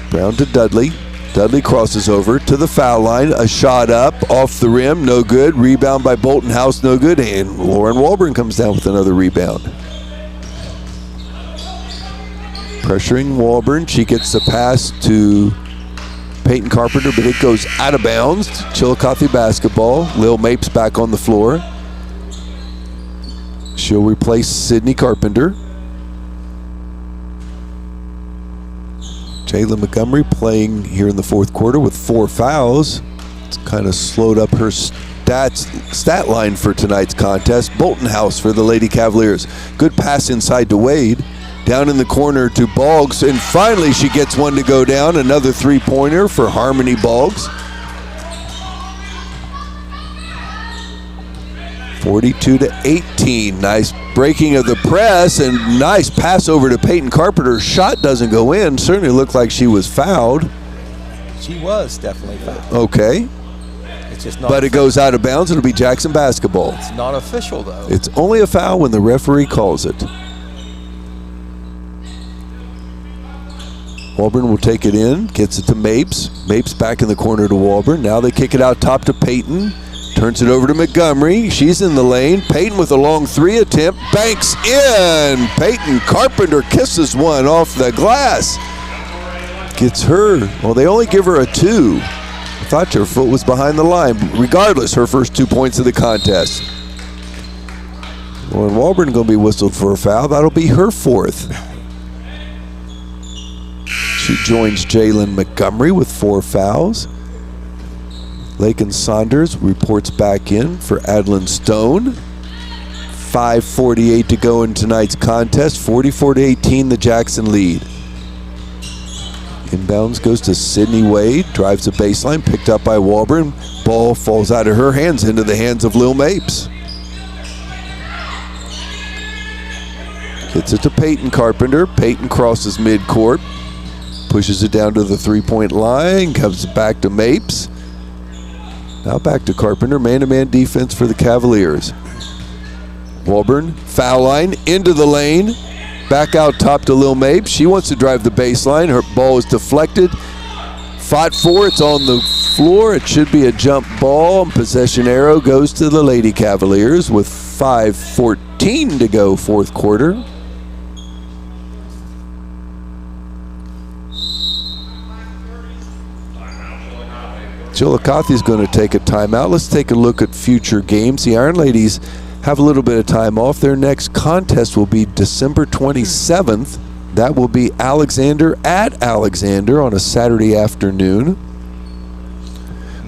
Brown to Dudley. Dudley crosses over to the foul line. A shot up, off the rim, no good. Rebound by Bolton House, no good. And Lauren Walburn comes down with another rebound. Pressuring Walburn. She gets the pass to Peyton Carpenter, but it goes out of bounds. Chillicothe basketball. Lil Mapes back on the floor. She'll replace Sydney Carpenter. Jayla Montgomery playing here in the fourth quarter with 4 fouls. It's kind of slowed up her stat line for tonight's contest. Bolton House for the Lady Cavaliers. Good pass inside to Wade. Down in the corner to Boggs, and finally she gets one to go down. Another three-pointer for Harmony Boggs. 42-18. Nice breaking of the press and nice pass over to Peyton Carpenter. Shot doesn't go in. Certainly looked like she was fouled. She was definitely fouled. Okay. It's just not. But it goes out of bounds. It'll be Jackson basketball. It's not official though. It's only a foul when the referee calls it. Walburn will take it in, gets it to Mapes. Mapes back in the corner to Walburn. Now they kick it out top to Peyton. Turns it over to Montgomery. She's in the lane. Peyton with a long 3 attempt. Banks in. Peyton Carpenter kisses one off the glass. Gets her. Well, they only give her a 2. I thought her foot was behind the line. Regardless, her first 2 points of the contest. Lauren Walburn going to be whistled for a foul. That'll be her 4th. She joins Jalen Montgomery with 4 fouls. Lakin Saunders reports back in for Adlin Stone. 5:48 to go in tonight's contest. 44-18 the Jackson lead. Inbounds goes to Sydney Wade. Drives the baseline, picked up by Walburn. Ball falls out of her hands into the hands of Lil Mapes. Gets it to Peyton Carpenter. Peyton crosses midcourt. Pushes it down to the 3-point line. Comes back to Mapes. Now back to Carpenter. Man-to-man defense for the Cavaliers. Walburn, foul line, into the lane. Back out top to Lil Mapes. She wants to drive the baseline. Her ball is deflected. Fought for. It's on the floor. It should be a jump ball. And possession arrow goes to the Lady Cavaliers with 5:14 to go fourth quarter. Chillicothe is going to take a timeout. Let's take a look at future games. The Ironladies have a little bit of time off. Their next contest will be December 27th. That will be Alexander at Alexander on a Saturday afternoon.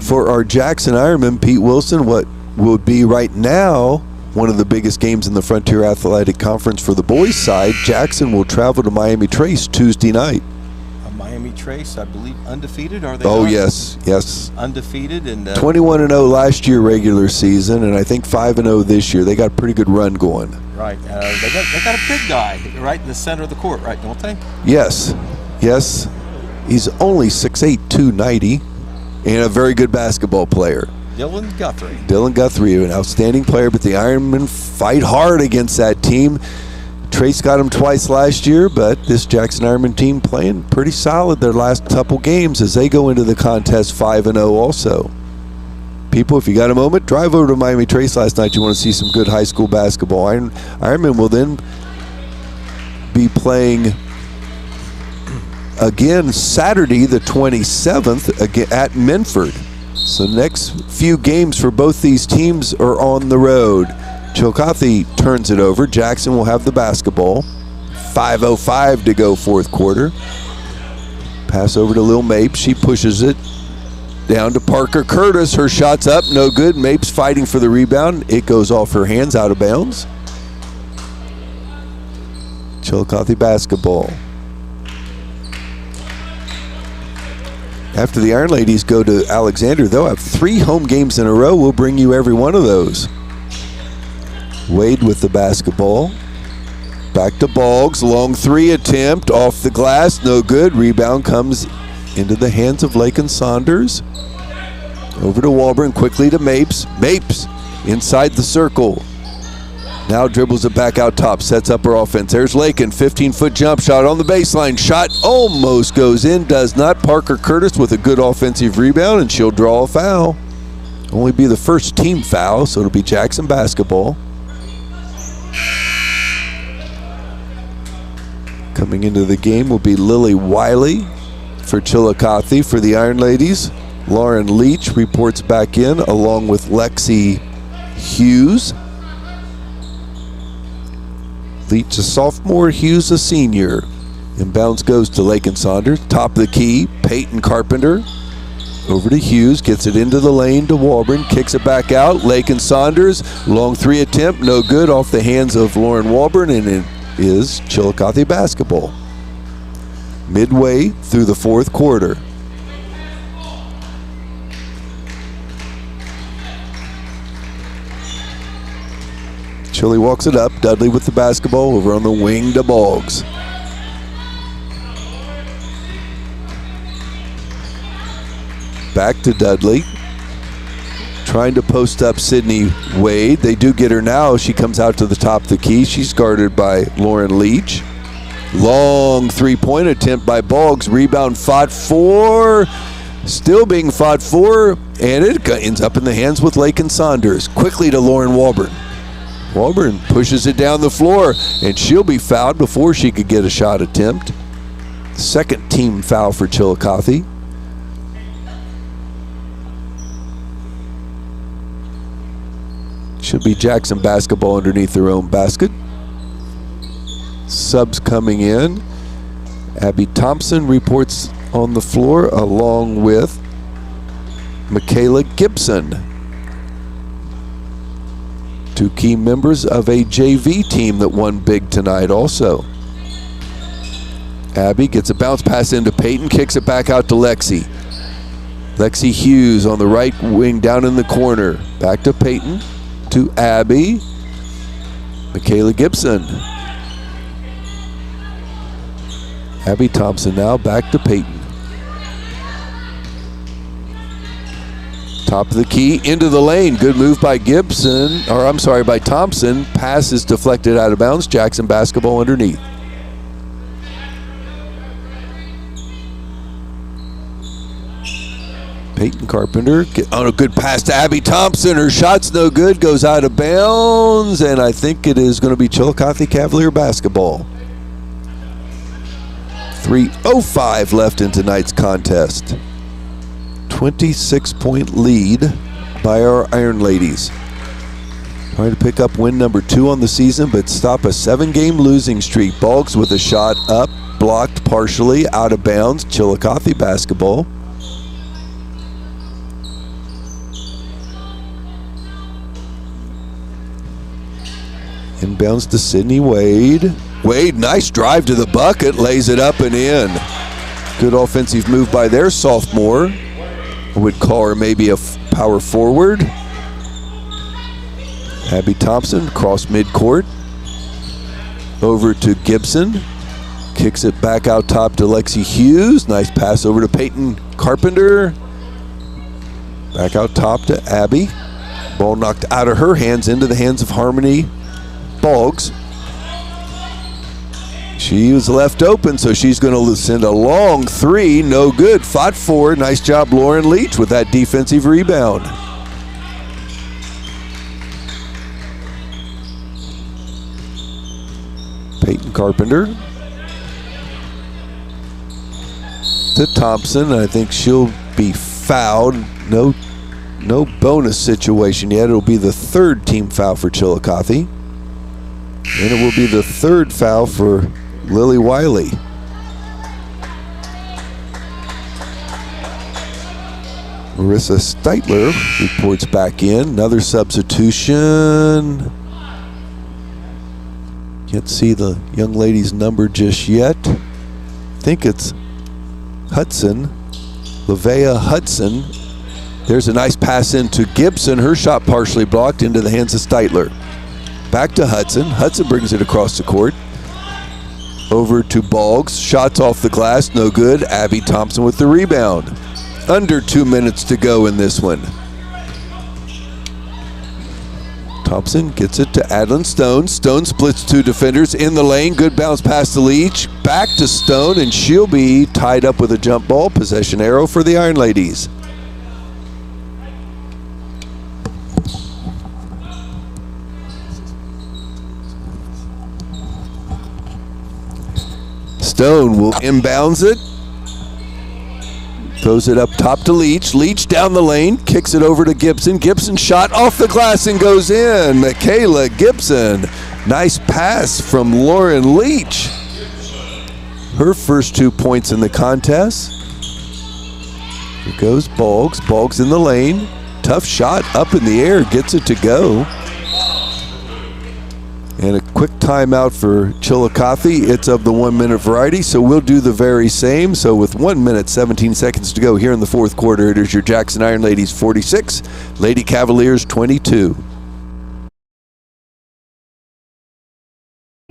For our Jackson Ironmen, Pete Wilson, what will be right now one of the biggest games in the Frontier Athletic Conference for the boys' side, Jackson will travel to Miami Trace Tuesday night. Miami Trace, I believe, undefeated, are they? Oh, not? yes. Undefeated and 21-0 last year regular season, and I think 5-0 this year. They got a pretty good run going. Right. They got a big guy right in the center of the court, right? Don't they? Yes. He's only 6'8", 290, and a very good basketball player. Dylan Guthrie, an outstanding player, but the Ironmen fight hard against that team. Trace got him twice last year, but this Jackson Ironman team playing pretty solid their last couple games as they go into the contest 5-0 also. People, if you got a moment, drive over to Miami Trace last night. You want to see some good high school basketball. Ironman will then be playing again Saturday the 27th again at Minford. So the next few games for both these teams are on the road. Chillicothe turns it over. Jackson will have the basketball. 5:05 to go fourth quarter. Pass over to Lil Mapes. She pushes it down to Parker Curtis. Her shot's up, no good. Mapes fighting for the rebound. It goes off her hands, out of bounds. Chillicothe basketball. After the Ironladies go to Alexander, they'll have 3 home games in a row. We'll bring you every one of those. Wade with the basketball. Back to Boggs. Long 3 attempt. Off the glass. No good. Rebound comes into the hands of Lakin Saunders. Over to Walburn. Quickly to Mapes. Mapes inside the circle. Now dribbles it back out top, sets up her offense. There's Lakin, 15-foot jump shot on the baseline. Shot almost goes in, does not. Parker Curtis with a good offensive rebound, and she'll draw a foul. Only be the first team foul, so it'll be Jackson basketball. Coming into the game will be Lily Wiley for Chillicothe. For the Ironladies, Lauren Leach reports back in along with Lexi Hughes. Leach a sophomore, Hughes a senior. Inbounds goes to Lakin Saunders. Top of the key, Peyton Carpenter. Over to Hughes, gets it into the lane to Walburn, kicks it back out. Lakin Saunders, long three attempt, no good, off the hands of Lauren Walburn, and it is Chillicothe basketball. Midway through the fourth quarter. Chilly walks it up. Dudley with the basketball over on the wing to Boggs. Back to Dudley. Trying to post up Sydney Wade. They do get her now. She comes out to the top of the key. She's guarded by Lauren Leach. Long three-point attempt by Boggs. Rebound fought for. Still being fought for. And it ends up in the hands with Lakin Saunders. Quickly to Lauren Walburn. Walburn pushes it down the floor, and she'll be fouled before she could get a shot attempt. Second team foul for Chillicothe. Should be Jackson basketball underneath their own basket. Subs coming in. Abby Thompson reports on the floor along with Michaela Gibson. Two key members of a JV team that won big tonight also. Abby gets a bounce pass into Peyton, kicks it back out to Lexi. Lexi Hughes on the right wing down in the corner. Back to Peyton, to Abby. Michaela Gibson. Abby Thompson now back to Peyton. Top of the key, into the lane. Good move by by Thompson. Pass is deflected out of bounds. Jackson basketball underneath. Peyton Carpenter on a good pass to Abby Thompson. Her shot's no good, goes out of bounds, and I think it is going to be Chillicothe Cavalier basketball. 3:05 left in tonight's contest. 26-point lead by our Ironladies. Trying to pick up win number 2 on the season, but stop a 7-game losing streak. Boggs with a shot up, blocked partially, out of bounds. Chillicothe basketball. Inbounds to Sydney Wade. Wade, nice drive to the bucket, lays it up and in. Good offensive move by their sophomore. I would call her maybe a power forward. Abby Thompson, cross midcourt. Over to Gibson. Kicks it back out top to Lexi Hughes. Nice pass over to Peyton Carpenter. Back out top to Abby. Ball knocked out of her hands into the hands of Harmony Boggs. She was left open, so she's going to send a long three. No good. Fought for. Nice job, Lauren Leach, with that defensive rebound. Peyton Carpenter to Thompson. I think she'll be fouled. No bonus situation yet. It'll be the third team foul for Chillicothe. And it will be the third foul for Lily Wiley. Marissa Steitler reports back in. Another substitution. Can't see the young lady's number just yet. I think it's Hudson. Lavea Hudson. There's a nice pass into Gibson. Her shot partially blocked into the hands of Steitler. Back to Hudson. Hudson brings it across the court. Over to Boggs. Shots off the glass, no good. Abby Thompson with the rebound. Under 2 minutes to go in this one. Thompson gets it to Adlin Stone. Stone splits two defenders in the lane. Good bounce past the Leach. Back to Stone, and she'll be tied up with a jump ball. Possession arrow for the Ironladies. Stone will inbounds it. Throws it up top to Leach. Leach down the lane, kicks it over to Gibson. Gibson shot off the glass and goes in. Michaela Gibson. Nice pass from Lauren Leach. Her first 2 points in the contest. Here goes Boggs. Boggs in the lane. Tough shot up in the air, gets it to go. And a quick timeout for Chillicothe. It's of the 1 minute variety, so we'll do the very same. So with 1 minute, 17 seconds to go here in the fourth quarter, it is your Jackson Ironladies 46, Lady Cavaliers 22.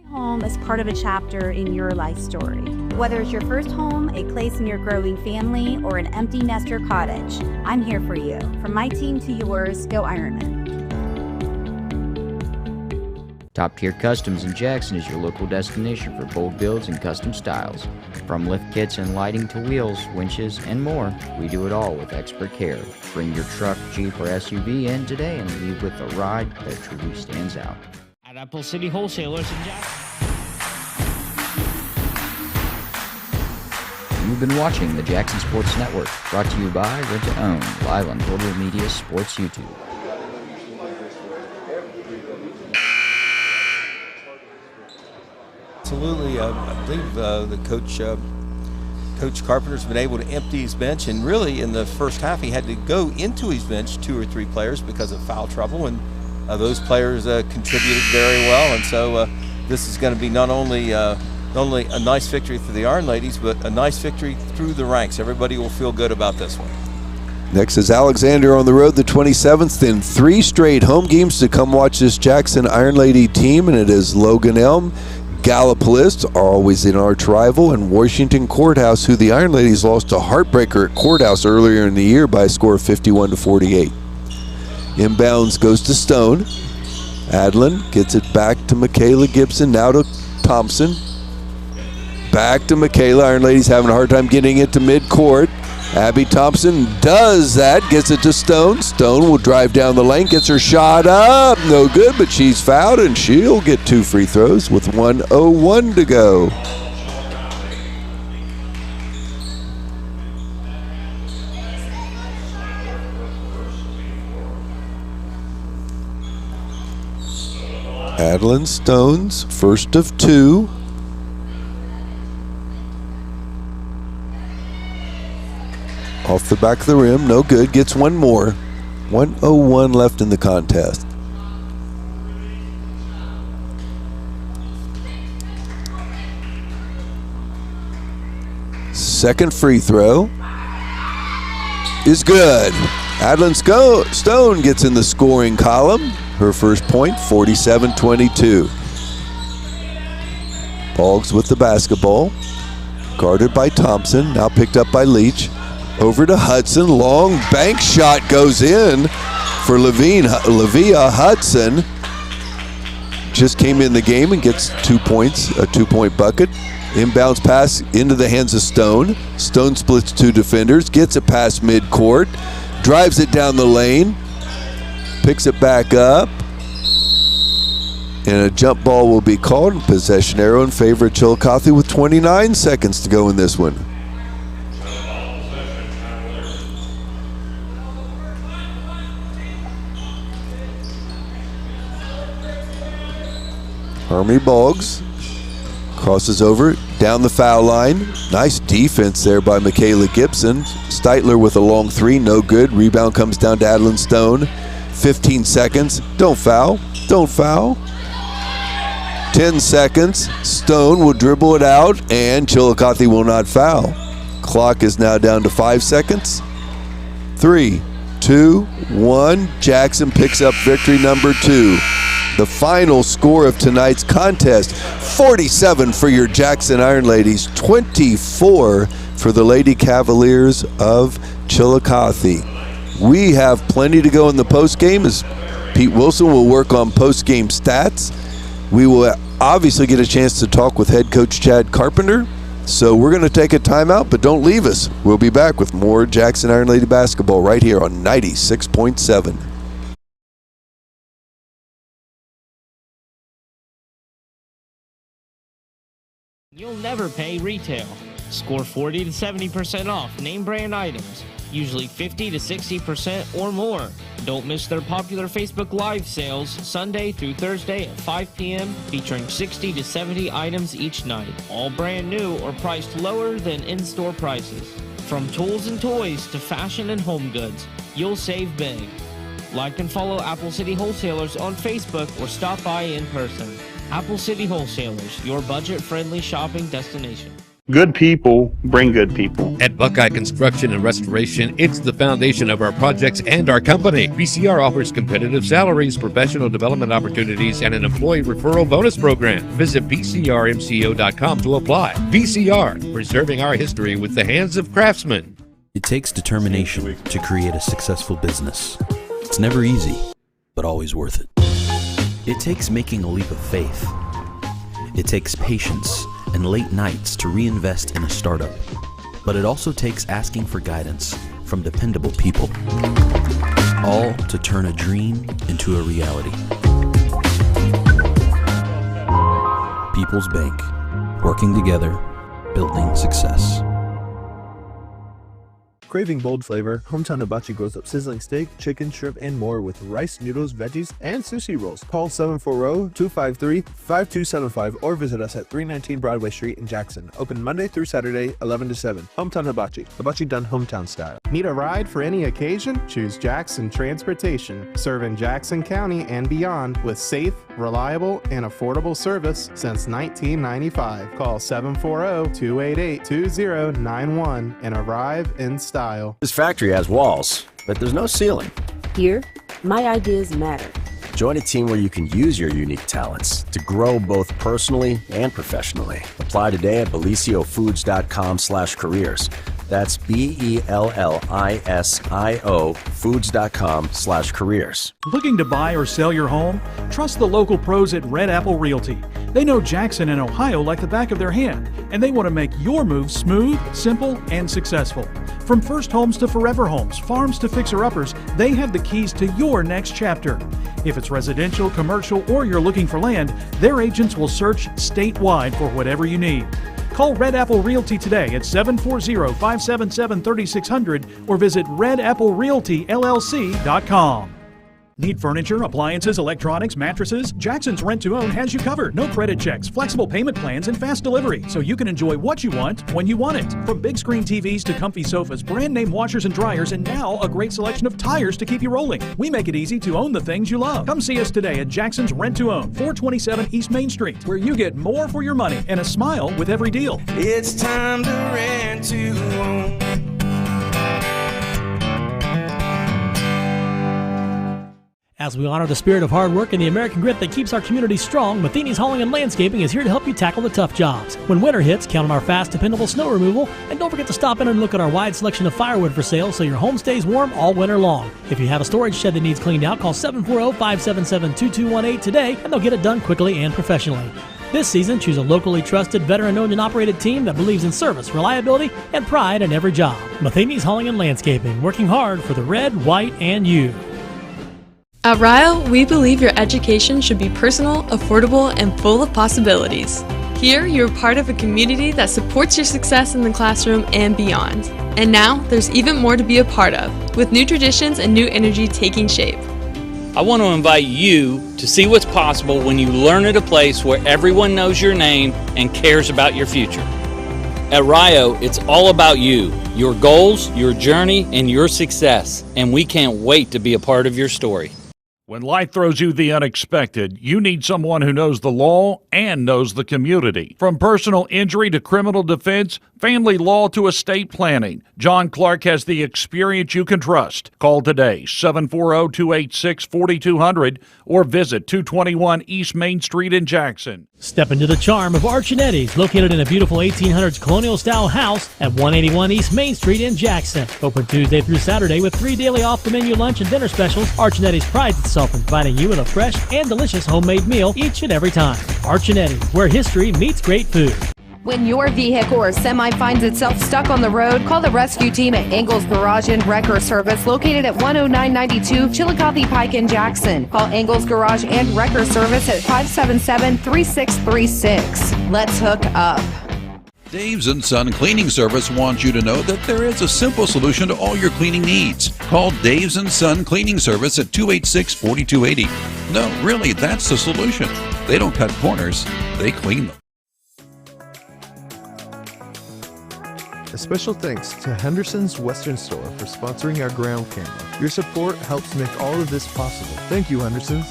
Home is part of a chapter in your life story. Whether it's your first home, a place in your growing family, or an empty nester cottage, I'm here for you. From my team to yours, go Ironman. Top Tier Customs in Jackson is your local destination for bold builds and custom styles. From lift kits and lighting to wheels, winches, and more, we do it all with expert care. Bring your truck, Jeep, or SUV in today and leave with a ride that truly stands out. At Apple City Wholesalers in Jackson. You've been watching the Jackson Sports Network, brought to you by Rent to Own, live on Total Media Sports YouTube. Absolutely. I believe the Coach Carpenter's been able to empty his bench, and really in the first half he had to go into his bench 2 or 3 players because of foul trouble, and those players contributed very well. And so this is going to be not only a nice victory for the Ironladies, but a nice victory through the ranks. Everybody will feel good about this one. Next is Alexander on the road, the 27th, then 3 straight home games to come watch this Jackson Iron Lady team, and it is Logan Elm, Gallipolis, always an arch rival, and Washington Courthouse, who the Ironladies lost a heartbreaker at Courthouse earlier in the year by a score of 51-48. Inbounds goes to Stone. Adlin gets it back to Michaela Gibson, now to Thompson. Back to Michaela. Ironladies having a hard time getting it to midcourt. Abby Thompson does that, gets it to Stone. Stone will drive down the lane, gets her shot up. No good, but she's fouled, and she'll get 2 free throws with 1:01 to go. Adlin Stone's first of 2. Off the back of the rim, no good, gets 1 more. 1:01 left in the contest. Second free throw is good. Adlin Stone gets in the scoring column. Her first point, 47-22. Boggs with the basketball. Guarded by Thompson, now picked up by Leach. Over to Hudson, long bank shot goes in for Lavia Hudson. Just came in the game and gets 2 points, a 2-point bucket. Inbounds pass into the hands of Stone. Stone splits 2 defenders, gets it past midcourt, drives it down the lane, picks it back up, and a jump ball will be called. Possession arrow in favor of Chillicothe with 29 seconds to go in this one. Harmony Boggs crosses over down the foul line. Nice defense there by Michaela Gibson. Steitler with a long 3, no good. Rebound comes down to Adlin Stone. 15 seconds. Don't foul. Don't foul. 10 seconds. Stone will dribble it out, and Chillicothe will not foul. Clock is now down to 5 seconds. 3, 2, 1. Jackson picks up victory number 2. The final score of tonight's contest, 47 for your Jackson Ironladies, 24 for the Lady Cavaliers of Chillicothe. We have plenty to go in the postgame as Pete Wilson will work on post-game stats. We will obviously get a chance to talk with head coach Chad Carpenter. So we're going to take a timeout, but don't leave us. We'll be back with more Jackson Iron Lady basketball right here on 96.7. You'll never pay retail. Score 40 to 70% off name brand items, usually 50 to 60% or more. Don't miss their popular Facebook Live sales Sunday through Thursday at 5 p.m. featuring 60 to 70 items each night, all brand new or priced lower than in-store prices. From tools and toys to fashion and home goods, you'll save big. Like and follow Apple City Wholesalers on Facebook or stop by in person. Apple City Wholesalers, your budget-friendly shopping destination. Good people bring good people. At Buckeye Construction and Restoration, it's the foundation of our projects and our company. BCR offers competitive salaries, professional development opportunities, and an employee referral bonus program. Visit bcrmco.com to apply. BCR, preserving our history with the hands of craftsmen. It takes determination to create a successful business. It's never easy, but always worth it. It takes making a leap of faith. It takes patience and late nights to reinvest in a startup. But it also takes asking for guidance from dependable people. All to turn a dream into a reality. People's Bank. Working together, building success. Craving bold flavor, Hometown Hibachi grows up sizzling steak, chicken, shrimp, and more with rice, noodles, veggies, and sushi rolls. Call 740-253-5275 or visit us at 319 Broadway Street in Jackson. Open Monday through Saturday, 11 to 7. Hometown Hibachi. Hibachi done hometown style. Need a ride for any occasion? Choose Jackson Transportation. Serving Jackson County and beyond with safe, reliable, and affordable service since 1995. Call 740-288-2091 and arrive in style. This factory has walls, but there's no ceiling. Here, my ideas matter. Join a team where you can use your unique talents to grow both personally and professionally. Apply today at beliciofoods.com/careers. That's BELLISIO foods.com/careers. Looking to buy or sell your home? Trust the local pros at Red Apple Realty. They know Jackson and Ohio like the back of their hand, and they want to make your move smooth, simple, and successful. From first homes to forever homes, farms to fixer-uppers, they have the keys to your next chapter. If it's residential, commercial, or you're looking for land, their agents will search statewide for whatever you need. Call Red Apple Realty today at 740-577-3600 or visit redapplerealtyllc.com. Need furniture, appliances, electronics, mattresses? Jackson's Rent to Own has you covered. No credit checks, flexible payment plans, and fast delivery, so you can enjoy what you want when you want it. From big screen TVs to comfy sofas, brand name washers and dryers, and now a great selection of tires to keep you rolling. We make it easy to own the things you love. Come see us today at Jackson's Rent to Own, 427 East Main Street, where you get more for your money and a smile with every deal. It's time to rent to own. As we honor the spirit of hard work and the American grit that keeps our community strong, Matheny's Hauling and Landscaping is here to help you tackle the tough jobs. When winter hits, count on our fast, dependable snow removal, and don't forget to stop in and look at our wide selection of firewood for sale so your home stays warm all winter long. If you have a storage shed that needs cleaned out, call 740-577-2218 today, and they'll get it done quickly and professionally. This season, choose a locally trusted, veteran-owned and operated team that believes in service, reliability, and pride in every job. Matheny's Hauling and Landscaping, working hard for the red, white, and you. At Ryle, we believe your education should be personal, affordable, and full of possibilities. Here, you're part of a community that supports your success in the classroom and beyond. And now, there's even more to be a part of, with new traditions and new energy taking shape. I want to invite you to see what's possible when you learn at a place where everyone knows your name and cares about your future. At Rio, it's all about you, your goals, your journey, and your success, and we can't wait to be a part of your story. When life throws you the unexpected, you need someone who knows the law and knows the community. From personal injury to criminal defense, family law to estate planning, John Clark has the experience you can trust. Call today, 740-286-4200, or visit 221 East Main Street in Jackson. Step into the charm of Ironladies, located in a beautiful 1800s colonial-style house at 181 East Main Street in Jackson. Open Tuesday through Saturday with 3 daily off-the-menu lunch and dinner specials. Ironladies prides myself inviting you with a fresh and delicious homemade meal each and every time. Archinetti, where history meets great food. When your vehicle or semi finds itself stuck on the road, call the rescue team at Angles Garage and Wrecker Service, located at 10992 Chillicothe Pike in Jackson. Call Angles Garage and Wrecker Service at 577-3636. Let's hook up. Dave's & Son Cleaning Service wants you to know that there is a simple solution to all your cleaning needs. Call Dave's & Son Cleaning Service at 286-4280. No, really, that's the solution. They don't cut corners, they clean them. A special thanks to Henderson's Western Store for sponsoring our ground camera. Your support helps make all of this possible. Thank you, Henderson's.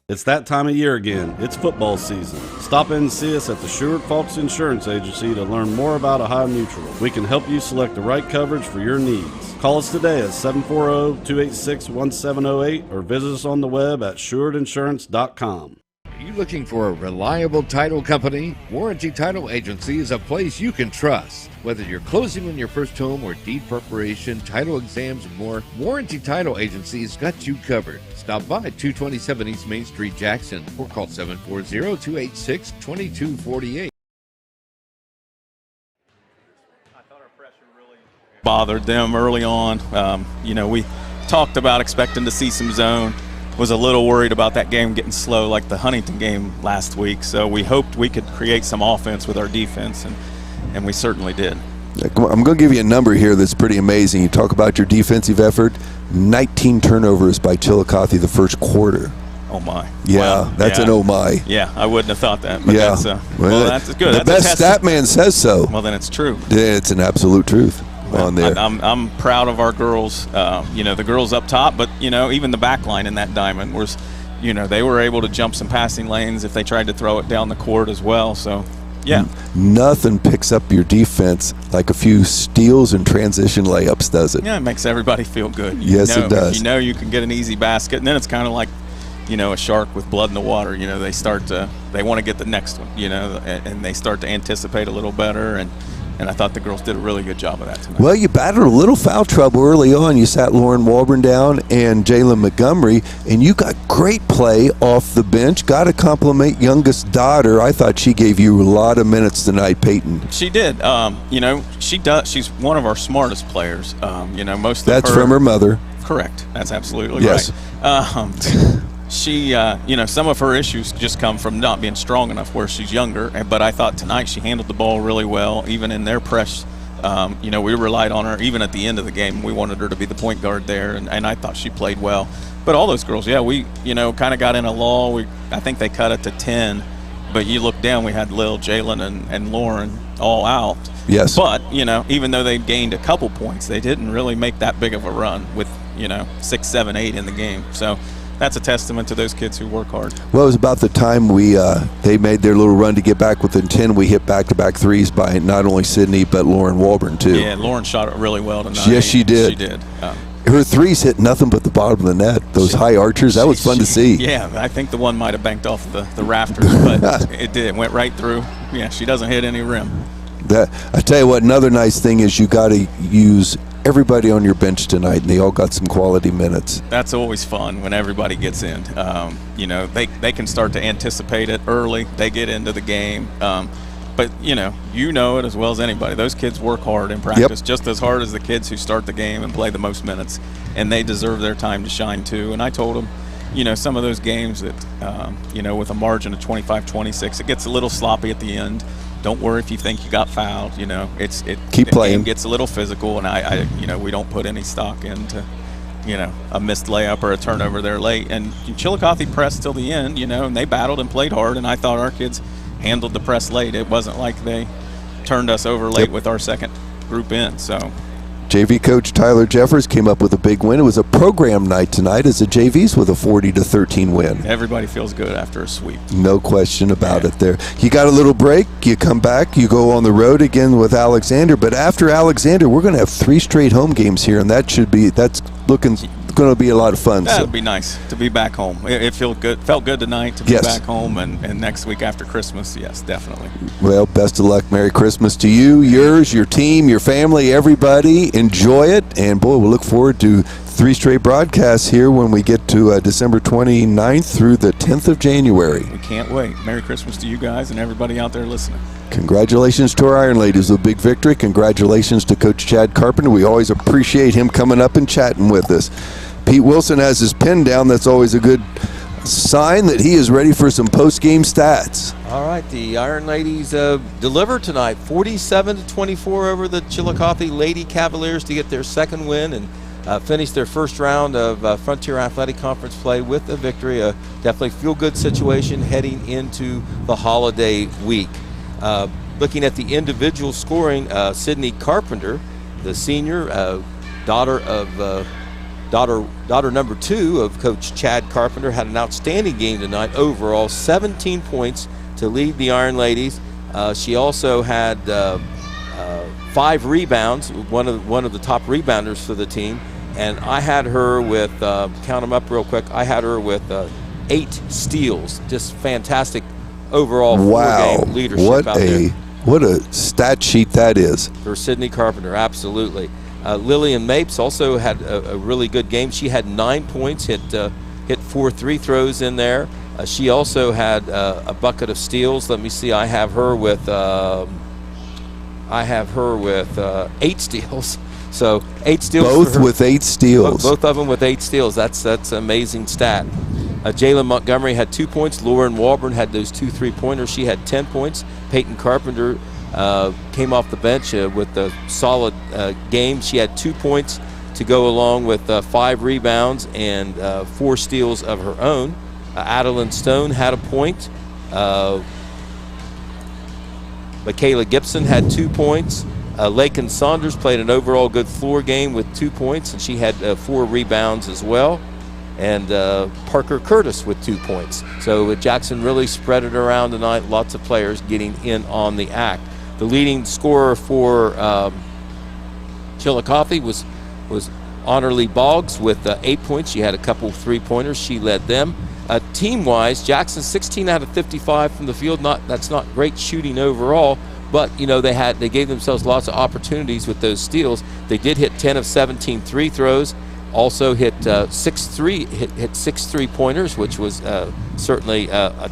It's that time of year again. It's football season. Stop in and see us at the Sherwood Falks Insurance Agency to learn more about Ohio Mutual. We can help you select the right coverage for your needs. Call us today at 740-286-1708 or visit us on the web at SherwoodInsurance.com. Are you looking for a reliable title company? Warranty Title Agency is a place you can trust. Whether you're closing on your first home or deed preparation, title exams, and more, Warranty Title Agency's got you covered. Stop by 227 East Main Street, Jackson, or call 740-286-2248. Bothered them early on. We talked about expecting to see some zone. Was a little worried about that game getting slow like the Huntington game last week. So we hoped we could create some offense with our defense, and we certainly did. I'm going to give you a number here that's pretty amazing. You talk about your defensive effort, 19 turnovers by Chillicothe the first quarter. Oh, my. Yeah, well, that's an oh, my. Yeah, I wouldn't have thought that. But yeah. That's good. The best stat man says so. Well, then it's true. It's an absolute truth. On there. I'm proud of our girls, the girls up top, but, even the back line in that diamond was, they were able to jump some passing lanes if they tried to throw it down the court as well. So, yeah. Nothing picks up your defense like a few steals and transition layups, does it? Yeah, it makes everybody feel good. Yes, it does. You can get an easy basket, and then it's kind of like, a shark with blood in the water. They want to get the next one, and they start to anticipate a little better, and I thought the girls did a really good job of that tonight. Well, you battled a little foul trouble early on. You sat Lauren Walburn down and Jalen Montgomery, and you got great play off the bench. Got to compliment youngest daughter. I thought she gave you a lot of minutes tonight, Peyton. She did. She does. She's one of our smartest players. Most of That's from her mother. Correct. That's absolutely right. She, some of her issues just come from not being strong enough where she's younger. But I thought tonight she handled the ball really well, even in their press. We relied on her even at the end of the game. We wanted her to be the point guard there, and I thought she played well. But all those girls, we, kind of got in a lull. I think they cut it to 10. But you look down, we had Lil, Jalen, and Lauren all out. Yes. But, even though they gained a couple points, they didn't really make that big of a run with, 6, 7, 8 in the game. So that's a testament to those kids who work hard. Well, it was about the time they made their little run to get back within 10. We hit back-to-back threes by not only Sydney but Lauren Walburn, too. Yeah, Lauren shot it really well tonight. Yes, she did. She did. Her threes hit nothing but the bottom of the net. Those high archers, that was fun to see. Yeah, I think the one might have banked off the rafters, but it did. It went right through. Yeah, she doesn't hit any rim. I tell you what, another nice thing is you got to use everybody on your bench tonight, and they all got some quality minutes. That's always fun when everybody gets in. They can start to anticipate it early. They get into the game. But, you know it as well as anybody. Those kids work hard in practice, just as hard as the kids who start the game and play the most minutes. And they deserve their time to shine, too. And I told them, some of those games that, with a margin of 25-26, it gets a little sloppy at the end. Don't worry if you think you got fouled. Keep playing. Game gets a little physical, and we don't put any stock into, a missed layup or a turnover there late. And Chillicothe pressed till the end, and they battled and played hard. And I thought our kids handled the press late. It wasn't like they turned us over late with our second group in. So JV coach Tyler Jeffers came up with a big win. It was a program night tonight as the JVs with a 40-13 win. Everybody feels good after a sweep. No question about it there. You got a little break, you come back, you go on the road again with Alexander, but after Alexander, we're going to have 3 straight home games here, and that's looking going to be a lot of fun. That would be nice to be back home. It felt good tonight to be Yes. back home, and next week after Christmas, yes, definitely. Well, best of luck. Merry Christmas to you, yours, your team, your family, everybody. Enjoy it. And, boy, we'll look forward to 3 straight broadcasts here when we get to December 29th through the 10th of January. We can't wait. Merry Christmas to you guys and everybody out there listening. Congratulations to our Iron Ladies with a big victory. Congratulations to Coach Chad Carpenter. We always appreciate him coming up and chatting with us. Pete Wilson has his pen down. That's always a good sign that he is ready for some post-game stats. All right, the Iron Ladies delivered tonight, 47-24 over the Chillicothe Lady Cavaliers to get their second win and finish their first round of Frontier Athletic Conference play with a victory. Definitely feel-good situation heading into the holiday week. Looking at the individual scoring, Sydney Carpenter, the senior, daughter number 2 of Coach Chad Carpenter, had an outstanding game tonight overall, 17 points to lead the Iron Ladies. She also had 5 rebounds, one of the top rebounders for the team, and I had her with, count them up real quick, I had her with 8 steals. Just fantastic overall four-game leadership out there. What a stat sheet that is. For Sydney Carpenter, absolutely. Lillian Mapes also had a really good game. She had 9 points, hit 4 3 throws in there. She also had a bucket of steals. Let me see. I have her with 8 steals. So 8 steals. Both with 8 steals. Both of them with 8 steals. That's an amazing stat. Jalen Montgomery had 2 points. Lauren Walburn had those 2 3-pointers. She had 10 points. Peyton Carpenter came off the bench with a solid game. She had 2 points to go along with 5 rebounds and 4 steals of her own. Adeline Stone had a point. Michaela Gibson had 2 points. Lakin Saunders played an overall good floor game with 2 points, and she had 4 rebounds as well. And Parker Curtis with 2 points. So Jackson really spread it around tonight. Lots of players getting in on the act. The leading scorer for Chillicothe was Honorly Boggs with 8 points. She had a couple 3-pointers. She led them. Team-wise, Jackson 16 out of 55 from the field. That's not great shooting overall, but they gave themselves lots of opportunities with those steals. They did hit 10 of 17 3 throws. Also hit 6 3-pointers, which was certainly a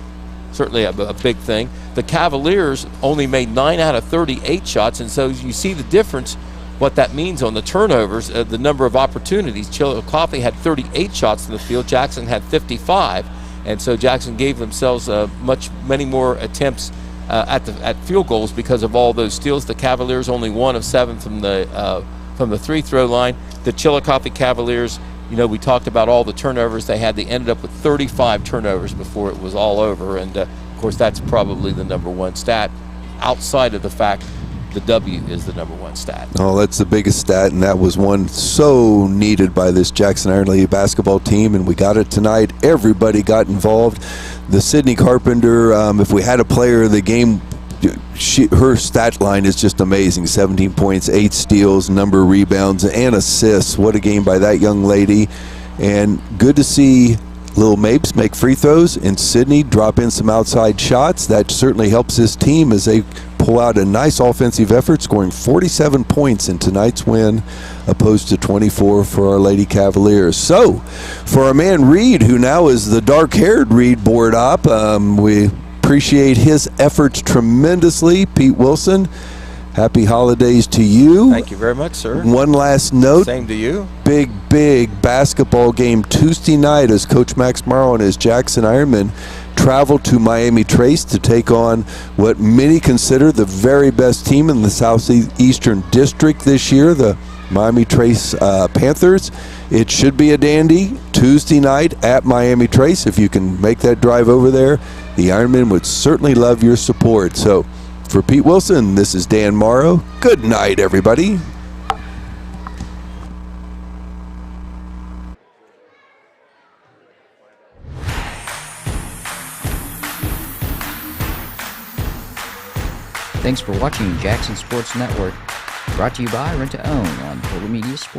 big thing. The Cavaliers only made 9 out of 38 shots, and so you see the difference, what that means on the turnovers, the number of opportunities. Chillicothe had 38 shots in the field. Jackson had 55, and so Jackson gave themselves many more attempts at field goals because of all those steals. The Cavaliers only 1 of 7 from the 3-throw line. The Chillicothe Cavaliers, we talked about all the turnovers they had. They ended up with 35 turnovers before it was all over. And, of course, that's probably the number 1 stat outside of the fact the W is the number 1 stat. Oh, that's the biggest stat, and that was one so needed by this Jackson Iron Lady basketball team, and we got it tonight. Everybody got involved. The Sydney Carpenter, if we had a player of the game, her stat line is just amazing. 17 points, 8 steals, number of rebounds, and assists. What a game by that young lady. And good to see Lil Mapes make free throws and Sydney drop in some outside shots. That certainly helps this team as they pull out a nice offensive effort, scoring 47 points in tonight's win, opposed to 24 for our Lady Cavaliers. So, for our man Reed, who now is the dark-haired Reed board op, we appreciate his efforts tremendously. Pete Wilson, happy holidays to you. Thank you very much, sir. One last note. Same to you. Big basketball game Tuesday night as Coach Max Morrow and his Jackson Ironmen travel to Miami Trace to take on what many consider the very best team in the Southeastern District this year, the Miami Trace Panthers. It should be a dandy Tuesday night at Miami Trace. If you can make that drive over there, the Ironmen would certainly love your support. So for Pete Wilson, this is Dan Morrow. Good night, everybody. Thanks for watching Jackson Sports Network, brought to you by Rent to Own on Total Media Sports.